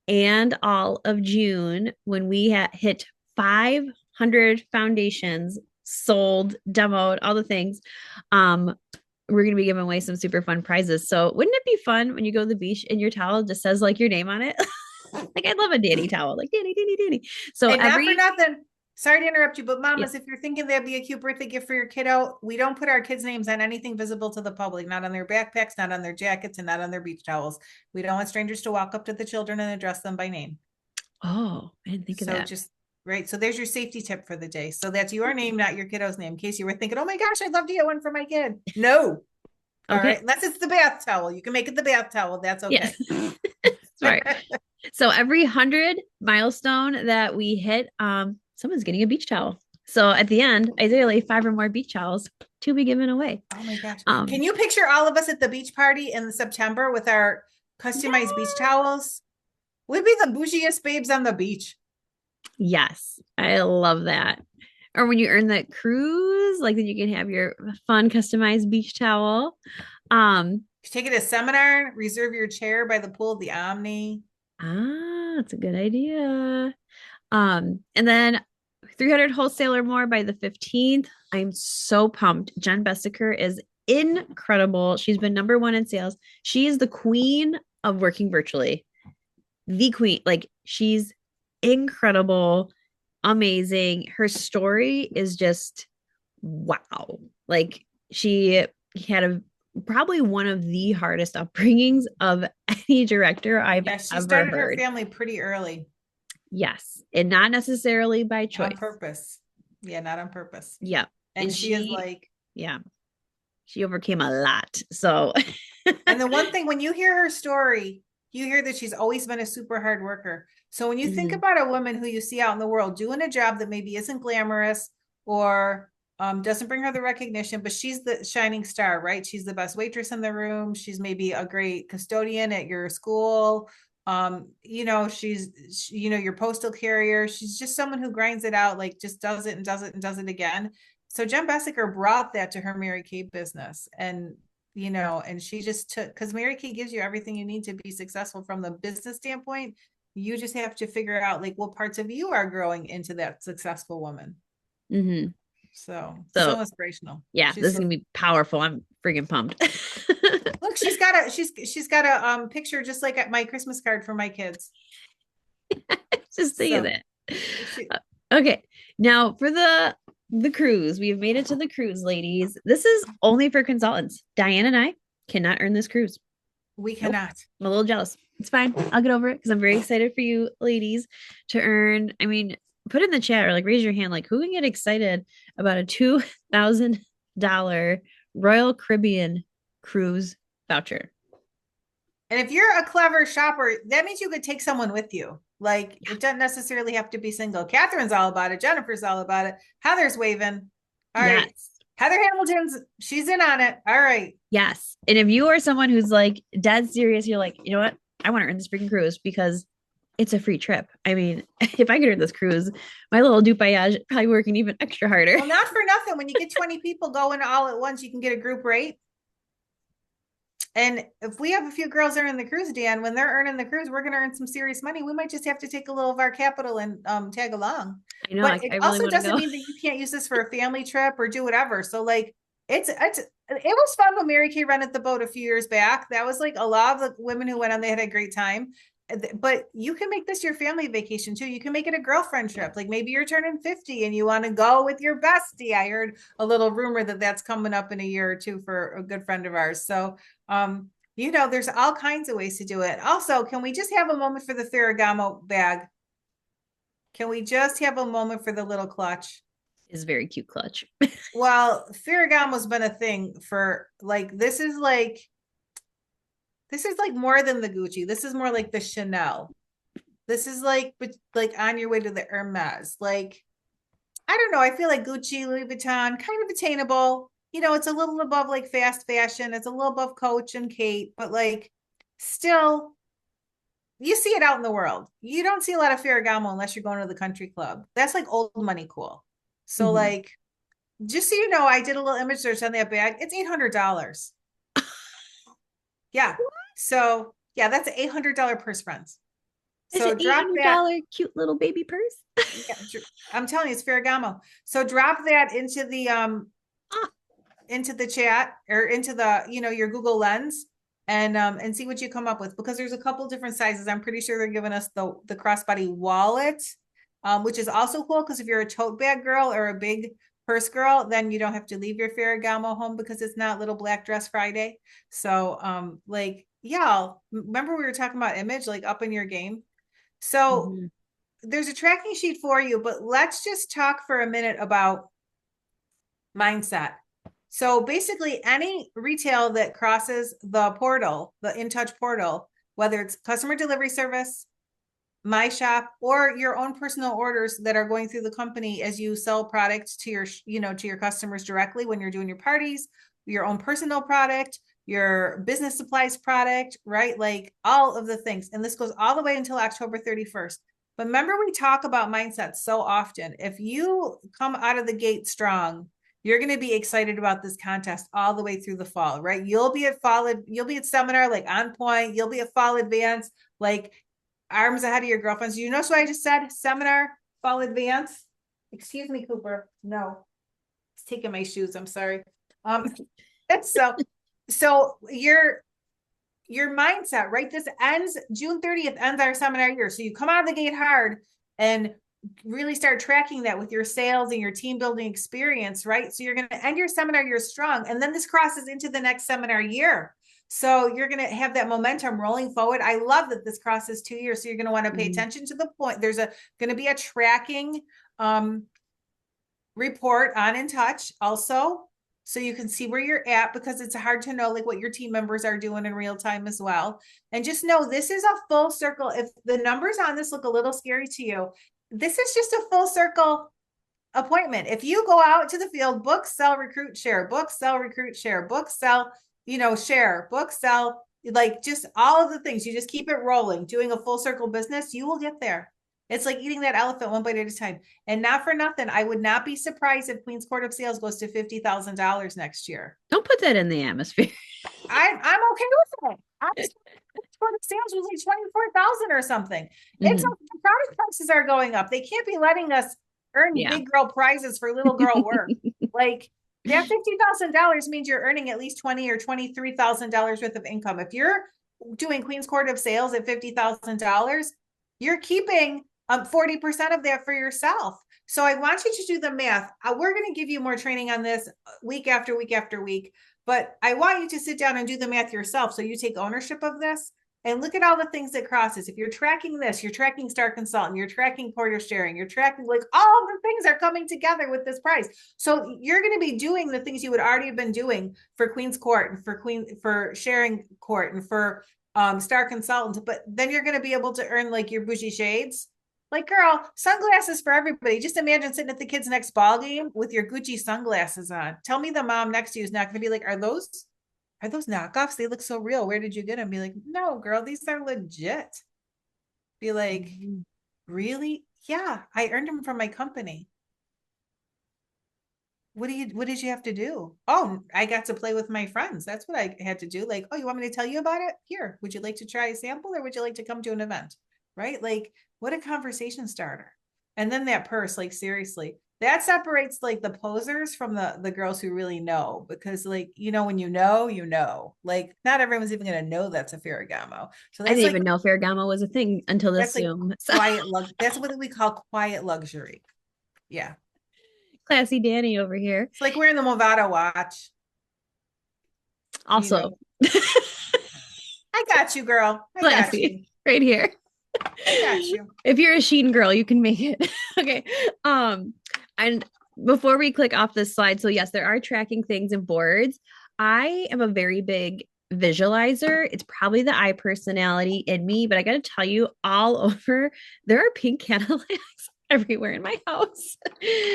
and all of June, when we hit 500 foundations sold, demoed, all the things, we're going to be giving away some super fun prizes. So wouldn't it be fun when you go to the beach and your towel just says your name on it? I'd love a Danny towel, Danny. So and not for nothing. Sorry to interrupt you, but mamas, if you're thinking that'd be a cute birthday gift for your kiddo, we don't put our kids' names on anything visible to the public, not on their backpacks, not on their jackets, and not on their beach towels. We don't want strangers to walk up to the children and address them by name. Oh, I didn't think of that. Right. So there's your safety tip for the day. So that's your name, not your kiddo's name. In case you were thinking, oh my gosh, I'd love to get one for my kid. No. All right. Unless it's the bath towel. You can make it the bath towel. That's okay. Yes. Smart. So every 100 milestone that we hit, someone's getting a beach towel. So at the end, ideally 5 or more beach towels to be given away. Oh my gosh. Can you picture all of us at the beach party in September with our customized beach towels? We'd be the bougiest babes on the beach. Yes, I love that. Or when you earn that cruise, like then you can have your fun customized beach towel. Take it to a seminar, reserve your chair by the pool of the Omni. That's a good idea. And then 300 wholesaler more by the 15th. I'm so pumped. Jen Bessiker is incredible. She's been number one in sales. She is the queen of working virtually. The queen. Like she's incredible, amazing. Her story is just wow. Like she had probably one of the hardest upbringings of any director I've She ever started heard. her family pretty early. Yes, and not necessarily by choice. On purpose. Yeah, not on purpose. Yeah. And she is like, yeah, she overcame a lot. So, and the one thing when you hear her story, you hear that she's always been a super hard worker. So when you think about a woman who you see out in the world doing a job that maybe isn't glamorous or doesn't bring her the recognition, but she's the shining star, right? She's the best waitress in the room. She's maybe a great custodian at your school. She's your postal carrier. She's just someone who grinds it out, like just does it and does it and does it again. So Jen Bessiker brought that to her Mary Kay business. And and she just took, because Mary Kay gives you everything you need to be successful from the business standpoint. You just have to figure out like what parts of you are growing into that successful woman. Mm-hmm. So inspirational. Yeah, this is gonna be powerful. I'm freaking pumped. Look, she's got a picture just like at my Christmas card for my kids. Just think of it. Okay, now for the cruise, we have made it to the cruise, ladies. This is only for consultants. Diane and I cannot earn this cruise. We cannot. I'm a little jealous. It's fine. I'll get over it because I'm very excited for you ladies to earn. I mean, put in the chat or like raise your hand. Like, who can get excited about a $2,000 Royal Caribbean cruise voucher? And if you're a clever shopper, that means you could take someone with you. Like, it doesn't necessarily have to be single. Catherine's all about it. Jennifer's all about it. Heather's waving. All right. Heather Hamilton's, she's in on it. All right. Yes. And if you are someone who's like dead serious, you're like, you know what? I want to earn this freaking cruise because it's a free trip. I mean, if I could earn this cruise, my little dupayage probably working even extra harder. Well, not for nothing. When you get 20 people going all at once, you can get a group rate. And if we have a few girls earning the cruise, Dan, when they're earning the cruise, we're going to earn some serious money. We might just have to take a little of our capital and tag along. I know. But it also doesn't mean that you can't use this for a family trip or do whatever. So like, it was fun when Mary Kay rented the boat a few years back. That was like a lot of the women who went on, they had a great time. But you can make this your family vacation too. You can make it a girlfriend trip. Like maybe you're turning 50 and you want to go with your bestie. I heard a little rumor that that's coming up in a year or two for a good friend of ours. So, there's all kinds of ways to do it. Also, can we just have a moment for the Ferragamo bag? Can we just have a moment for the little clutch? It's a very cute clutch. Well, Ferragamo's been a thing for like, this is like more than the Gucci. This is more like the Chanel. This is like on your way to the Hermes. Like, I don't know. I feel like Gucci, Louis Vuitton, kind of attainable. It's a little above like fast fashion. It's a little above Coach and Kate, but like still, you see it out in the world. You don't see a lot of Ferragamo unless you're going to the country club. That's like old money cool. So like, just so you know, I did a little image search on that bag. It's $800. Yeah. So yeah, that's an $800 purse, friends. So drop that cute little baby purse. Yeah, I'm telling you, it's Ferragamo. So drop that into the chat or into the your Google Lens and see what you come up with, because there's a couple different sizes. I'm pretty sure they're giving us the crossbody wallet, which is also cool because if you're a tote bag girl or a big purse girl, then you don't have to leave your Ferragamo home because it's not Little Black Dress Friday. So y'all remember we were talking about image, like up in your game. So there's a tracking sheet for you, but let's just talk for a minute about mindset. So basically any retail that crosses the portal, the InTouch portal, whether it's customer delivery service, my shop, or your own personal orders that are going through the company as you sell products to your, to your customers directly when you're doing your parties, your own personal product, your business supplies product, right? Like all of the things. And this goes all the way until October 31st. But remember, we talk about mindset so often. If you come out of the gate strong, you're going to be excited about this contest all the way through the fall, right? You'll be at seminar, like on point. You'll be at fall advance, like arms ahead of your girlfriends. You notice what I just said? Seminar, fall advance. Excuse me, Cooper. No, it's taking my shoes. I'm sorry. So your mindset, right? This ends June 30th, ends our seminar year. So you come out of the gate hard and really start tracking that with your sales and your team building experience, right? So you're going to end your seminar year strong. And then this crosses into the next seminar year. So you're going to have that momentum rolling forward. I love that this crosses 2 years. So you're going to want to pay attention to the point. There's going to be a tracking report on In Touch also, so you can see where you're at, because it's hard to know like what your team members are doing in real time as well. And just know this is a full circle. If the numbers on this look a little scary to you, this is just a full circle appointment. If you go out to the field, book, sell, recruit, share, book, sell, recruit, share, book, sell, share, book, sell, like just all of the things, you just keep it rolling, doing a full circle business, you will get there. It's like eating that elephant one bite at a time. And not for nothing, I would not be surprised if Queen's Court of Sales goes to $50,000 next year. Don't put that in the atmosphere. I'm okay with it. Queen's Court of Sales was like 24,000 or something. It's the product prices are going up. They can't be letting us earn big girl prizes for little girl work. Like that $50,000 means you're earning at least $20,000 or $23,000 worth of income. If you're doing Queen's Court of Sales at $50,000, you're keeping 40% of that for yourself. So I want you to do the math. We're going to give you more training on this week after week after week, but I want you to sit down and do the math yourself. So you take ownership of this and look at all the things that crosses. If you're tracking this, you're tracking Star Consultant, you're tracking Porter Sharing, you're tracking, like all of the things are coming together with this price. So you're going to be doing the things you would already have been doing for Queen's Court and for Sharing Court and for Star Consultant, but then you're going to be able to earn like your bougie shades. Like, girl, sunglasses for everybody. Just imagine sitting at the kids' next ball game with your Gucci sunglasses on. Tell me the mom next to you is not going to be like, are those knockoffs? They look so real. Where did you get them? Be like, no, girl, these are legit. Be like, really? Yeah, I earned them from my company. What did you have to do? Oh, I got to play with my friends. That's what I had to do. Like, oh, you want me to tell you about it? Here, would you like to try a sample, or would you like to come to an event? Right? Like, what a conversation starter. And then that purse, like, seriously, that separates like the posers from the girls who really know, because like, when you know, like not everyone's even going to know that's a Ferragamo. So I didn't even know Ferragamo was a thing until this Zoom. Like that's what we call quiet luxury. Yeah. Classy Danny over here. It's like wearing the Movado watch. Also, I got you, girl. I got you. Right here. I got you. If you're a Shein girl, you can make it. Okay. And before we click off this slide, so yes, there are tracking things and boards. I am a very big visualizer. It's probably the I personality in me, but I got to tell you, all over, there are pink Cadillacs everywhere in my house.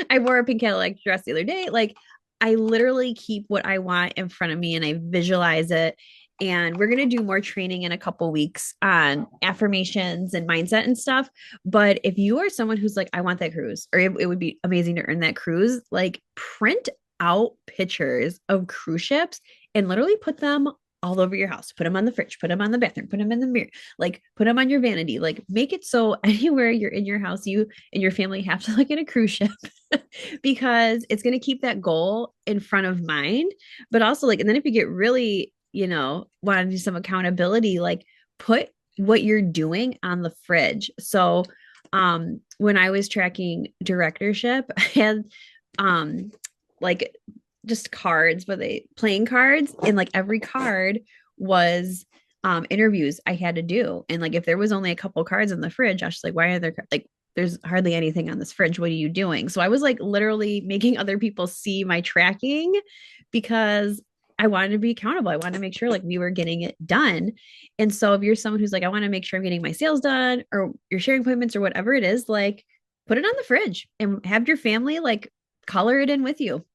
I wore a pink Cadillac dress the other day. Like, I literally keep what I want in front of me and I visualize it. And we're going to do more training in a couple weeks on affirmations and mindset and stuff. But if you are someone who's like, I want that cruise, or it would be amazing to earn that cruise, like print out pictures of cruise ships and literally put them all over your house. Put them on the fridge, put them on the bathroom, put them in the mirror, like put them on your vanity, like make it so anywhere you're in your house, you and your family have to look at a cruise ship because it's going to keep that goal in front of mind. But also like, and then if you get really, want to do some accountability, like put what you're doing on the fridge. So when I was tracking directorship, I had like just cards, but playing cards, and like every card was interviews I had to do. And like if there was only a couple cards in the fridge, I was just like, why are there like there's hardly anything on this fridge. What are you doing? So I was like literally making other people see my tracking because I wanted to be accountable. I wanted to make sure like we were getting it done. And so if you're someone who's like, I want to make sure I'm getting my sales done, or your sharing appointments or whatever it is, like put it on the fridge and have your family like color it in with you.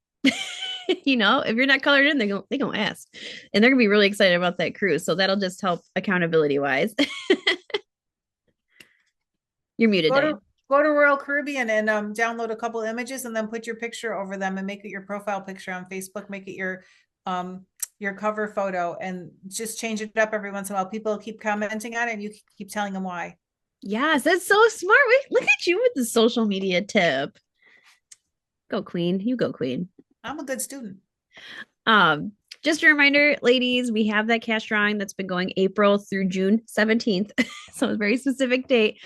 If you're not colored in, they gonna ask, and they're gonna be really excited about that cruise. So that'll just help accountability wise. You're muted, Go Diane. to go to Royal Caribbean and download a couple images and then put your picture over them and make it your profile picture on Facebook. Make it your cover photo and just change it up every once in a while. People keep commenting on it and you keep telling them why. Yes, that's so smart. Wait, look at you with the social media tip. Go Queen. You go Queen. I'm a good student. Um, just a reminder, ladies, we have that cash drawing that's been going April through June 17th. So a very specific date.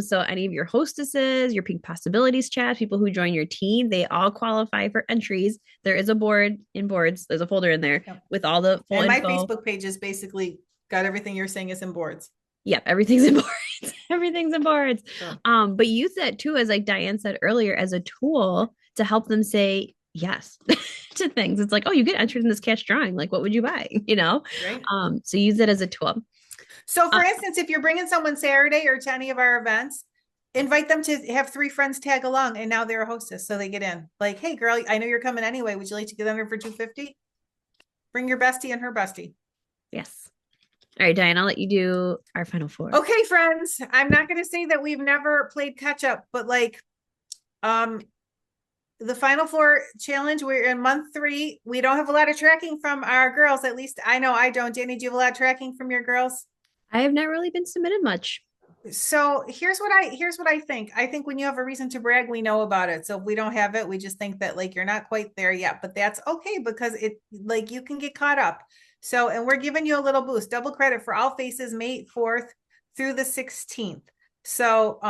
So any of your hostesses, your Pink Possibilities chat, people who join your team, they all qualify for entries. There is a board in boards. There's a folder in there with all the full and my info. Facebook page is basically got everything you're saying is in boards. Yep, everything's in boards. Everything's in boards. Sure. But use that too, as like Diane said earlier, as a tool to help them say yes to things. It's like, oh, you get entered in this cash drawing. Like, what would you buy? Right. So use it as a tool. So for instance, if you're bringing someone Saturday or to any of our events, invite them to have 3 friends tag along and now they're a hostess. So they get in like, hey girl, I know you're coming anyway. Would you like to get under for $250? Bring your bestie and her bestie. Yes. All right, Diane, I'll let you do our final 4. Okay, friends. I'm not going to say that we've never played catch up, but like, the final 4 challenge, we're in month 3. We don't have a lot of tracking from our girls. At least I know I don't. Danny, do you have a lot of tracking from your girls? I have not really been submitted much. So here's what I think. I think when you have a reason to brag, we know about it. So if we don't have it, we just think that like you're not quite there yet, but that's okay because it like you can get caught up. So, and we're giving you a little boost, double credit for all faces May 4th through the 16th. So,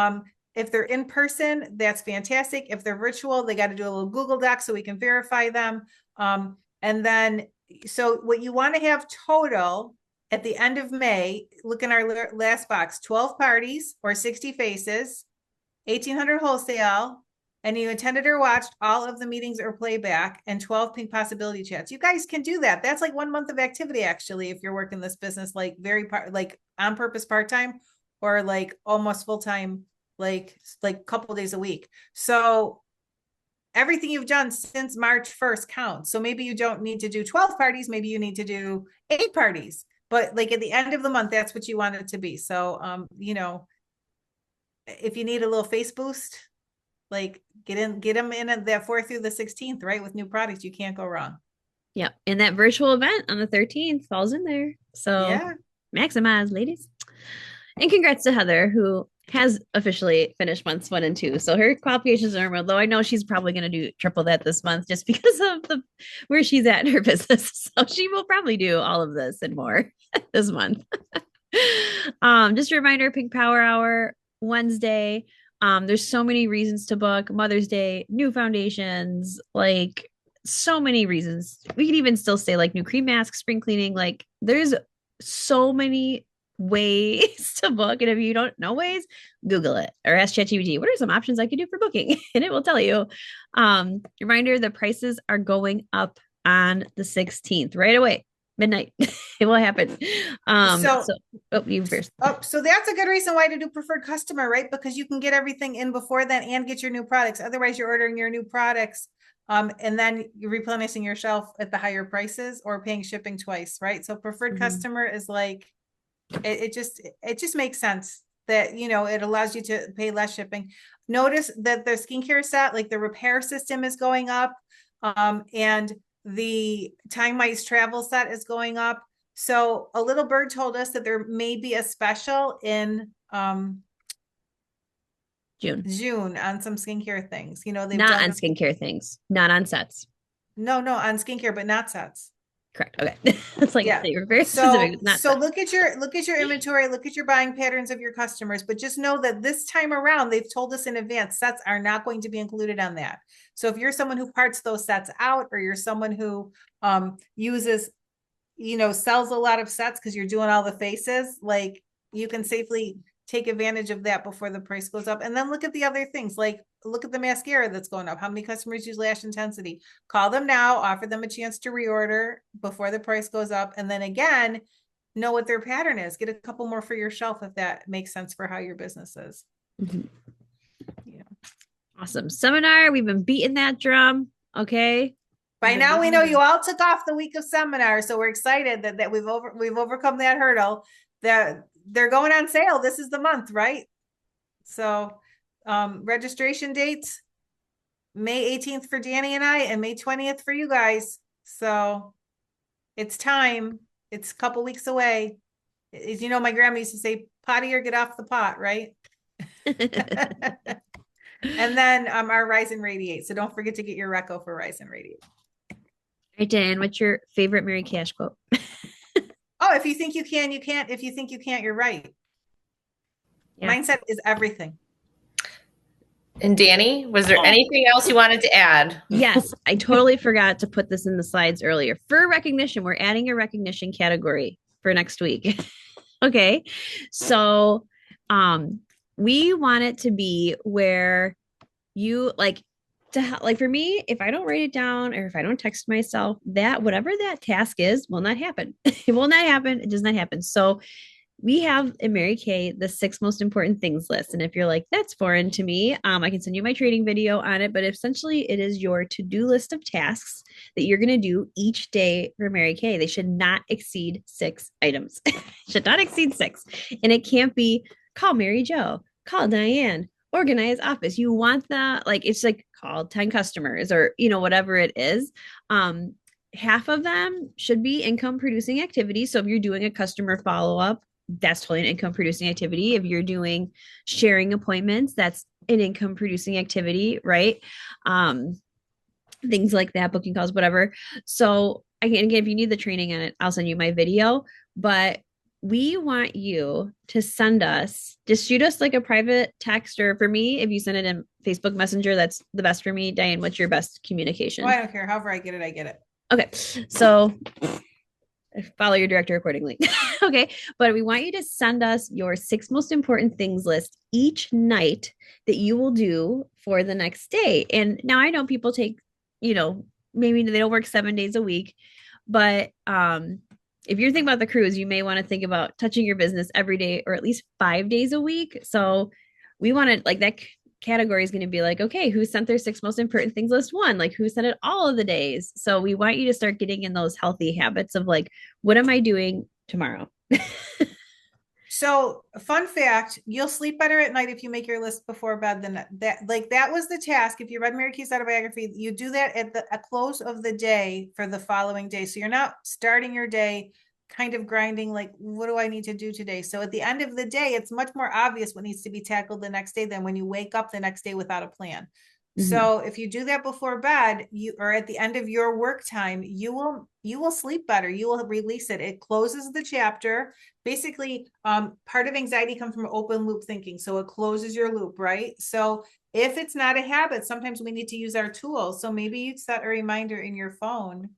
if they're in person, that's fantastic. If they're virtual, they got to do a little Google Doc so we can verify them. And then, so what you want to have total at the end of May, look in our last box, 12 parties or 60 faces, 1,800 wholesale, and you attended or watched all of the meetings or playback and 12 Pink Possibility chats. You guys can do that. That's like 1 month of activity, actually, if you're working this business, like like on purpose part-time or like almost full-time, like a couple days a week. So everything you've done since March 1st counts. So maybe you don't need to do 12 parties. Maybe you need to do 8 parties. But like at the end of the month, that's what you want it to be. So, if you need a little face boost, like get them in at that 4th through the 16th, right? With new products, you can't go wrong. Yep. And that virtual event on the 13th falls in there. So yeah, maximize, ladies. And congrats to Heather, who has officially finished months 1 and 2. So her qualifications are, although I know she's probably going to do triple that this month just because of where she's at in her business. So she will probably do all of this and more this month. Just a reminder, Pink Power Hour Wednesday. There's so many reasons to book. Mother's Day, new foundations, like so many reasons. We can even still say like new cream masks, spring cleaning. Like there's so many ways to book. And if you don't know ways, Google it or ask ChatGPT, what are some options I could do for booking? And it will tell you. Reminder, the prices are going up on the 16th right away. Midnight. It will happen. You first. So that's a good reason why to do preferred customer, right? Because you can get everything in before then and get your new products. Otherwise, you're ordering your new products, and then you're replenishing your shelf at the higher prices or paying shipping twice, right? So preferred customer is like, it just makes sense that, it allows you to pay less shipping. Notice that the skincare set, like the repair system is going up, and the Time Mice travel set is going up. So a little bird told us that there may be a special in June on some skincare things. They've not on skincare things, not on sets. No, on skincare, but not sets. Correct. Okay. It's like, yeah. You're very specific. So look at your inventory, look at your buying patterns of your customers, but just know that this time around, they've told us in advance, sets are not going to be included on that. So if you're someone who parts those sets out, or you're someone who uses, sells a lot of sets because you're doing all the faces, like you can safely take advantage of that before the price goes up. And then look at the other things, like look at the mascara that's going up. How many customers use Lash Intensity? Call them now, offer them a chance to reorder before the price goes up. And then again, know what their pattern is. Get a couple more for your shelf if that makes sense for how your business is. Awesome. Seminar, we've been beating that drum. Okay. By now we know you all took off the week of seminar. So we're excited that we've overcome that hurdle. That they're going on sale. This is the month, right? So registration dates, May 18th for Danny and I, and May 20th for you guys. So it's time. It's a couple weeks away. As you know, my grandma used to say, potty or get off the pot, right? And then our Rise and Radiate. So don't forget to get your reco for Rise and Radiate. All right, Dan, what's your favorite Mary Cash quote? Oh, if you think you can, you can't. If you think you can't, you're right. Yeah. Mindset is everything. And Danny, was there anything else you wanted to add? Yes, I totally forgot to put this in the slides earlier. For recognition, we're adding a recognition category for next week. Okay. So we want it to be where you like for me, if I don't write it down or if I don't text myself, that whatever that task is will not happen. It will not happen. It does not happen. So we have in Mary Kay the 6 most important things list. And if you're like, that's foreign to me, I can send you my trading video on it. But essentially, it is your to-do list of tasks that you're going to do each day for Mary Kay. They should not exceed 6 items. Should not exceed 6. And it can't be call Mary Jo, call Diane, organize office. You want that, like, it's like call 10 customers or, whatever it is. Half of them should be income producing activities. So if you're doing a customer follow-up, that's totally an income producing activity. If you're doing sharing appointments, that's an income producing activity, right? Things like that, booking calls, whatever. So again, if you need the training on it, I'll send you my video, but we want you to send us, just shoot us like a private text, or for me, if you send it in Facebook Messenger, that's the best for me. Diane, what's your best communication? Oh, I don't care. However I get it, I get it. Okay. So follow your director accordingly. Okay. But we want you to send us your 6 most important things list each night that you will do for the next day. And now I know people take, maybe they don't work 7 days a week, but if you're thinking about the cruise, you may want to think about touching your business every day or at least 5 days a week. So we want to, like, that category is going to be like, okay, who sent their 6 most important things list 1? Like, who sent it all of the days? So we want you to start getting in those healthy habits of like, what am I doing tomorrow? So fun fact, you'll sleep better at night if you make your list before bed than that. Like, that was the task. If you read Mary Kay's autobiography, you do that at the close of the day for the following day. So you're not starting your day kind of grinding, like, what do I need to do today? So at the end of the day, it's much more obvious what needs to be tackled the next day than when you wake up the next day without a plan. Mm-hmm. So if you do that before bed, or at the end of your work time, you will sleep better. You will release it. It closes the chapter. Basically, part of anxiety comes from open loop thinking. So it closes your loop, right? So if it's not a habit, sometimes we need to use our tools. So maybe you'd set a reminder in your phone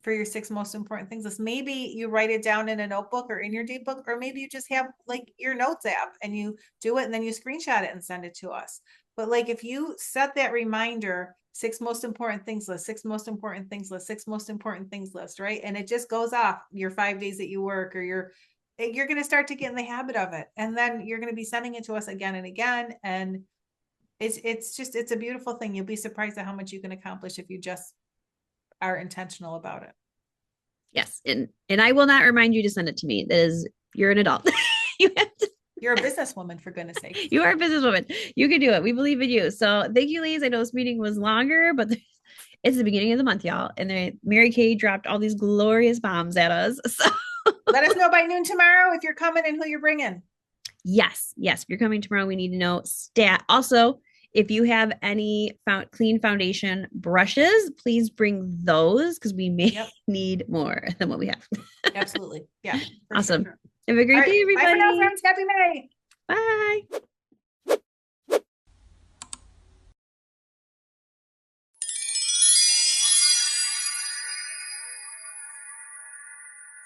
for your 6 most important things list. Maybe you write it down in a notebook or in your date book, or maybe you just have like your notes app and you do it and then you screenshot it and send it to us. But like, if you set that reminder, 6 most important things list, 6 most important things list, 6 most important things list, right? And it just goes off your 5 days that you work, or you're going to start to get in the habit of it. And then you're going to be sending it to us again and again. And it's a beautiful thing. You'll be surprised at how much you can accomplish if you just are intentional about it. Yes. And I will not remind you to send it to me. That is, you're an adult. You're a businesswoman, for goodness sake. You are a businesswoman. You can do it. We believe in you. So thank you, ladies. I know this meeting was longer, but it's the beginning of the month, y'all. And Mary Kay dropped all these glorious bombs at us. So let us know by noon tomorrow if you're coming and who you're bringing. Yes. If you're coming tomorrow, we need to know stat. Also, if you have any clean foundation brushes, please bring those, because we may need more than what we have. Absolutely. Yeah. Awesome. Sure. Have a great day, everybody. Bye for now, friends. Happy May. Bye.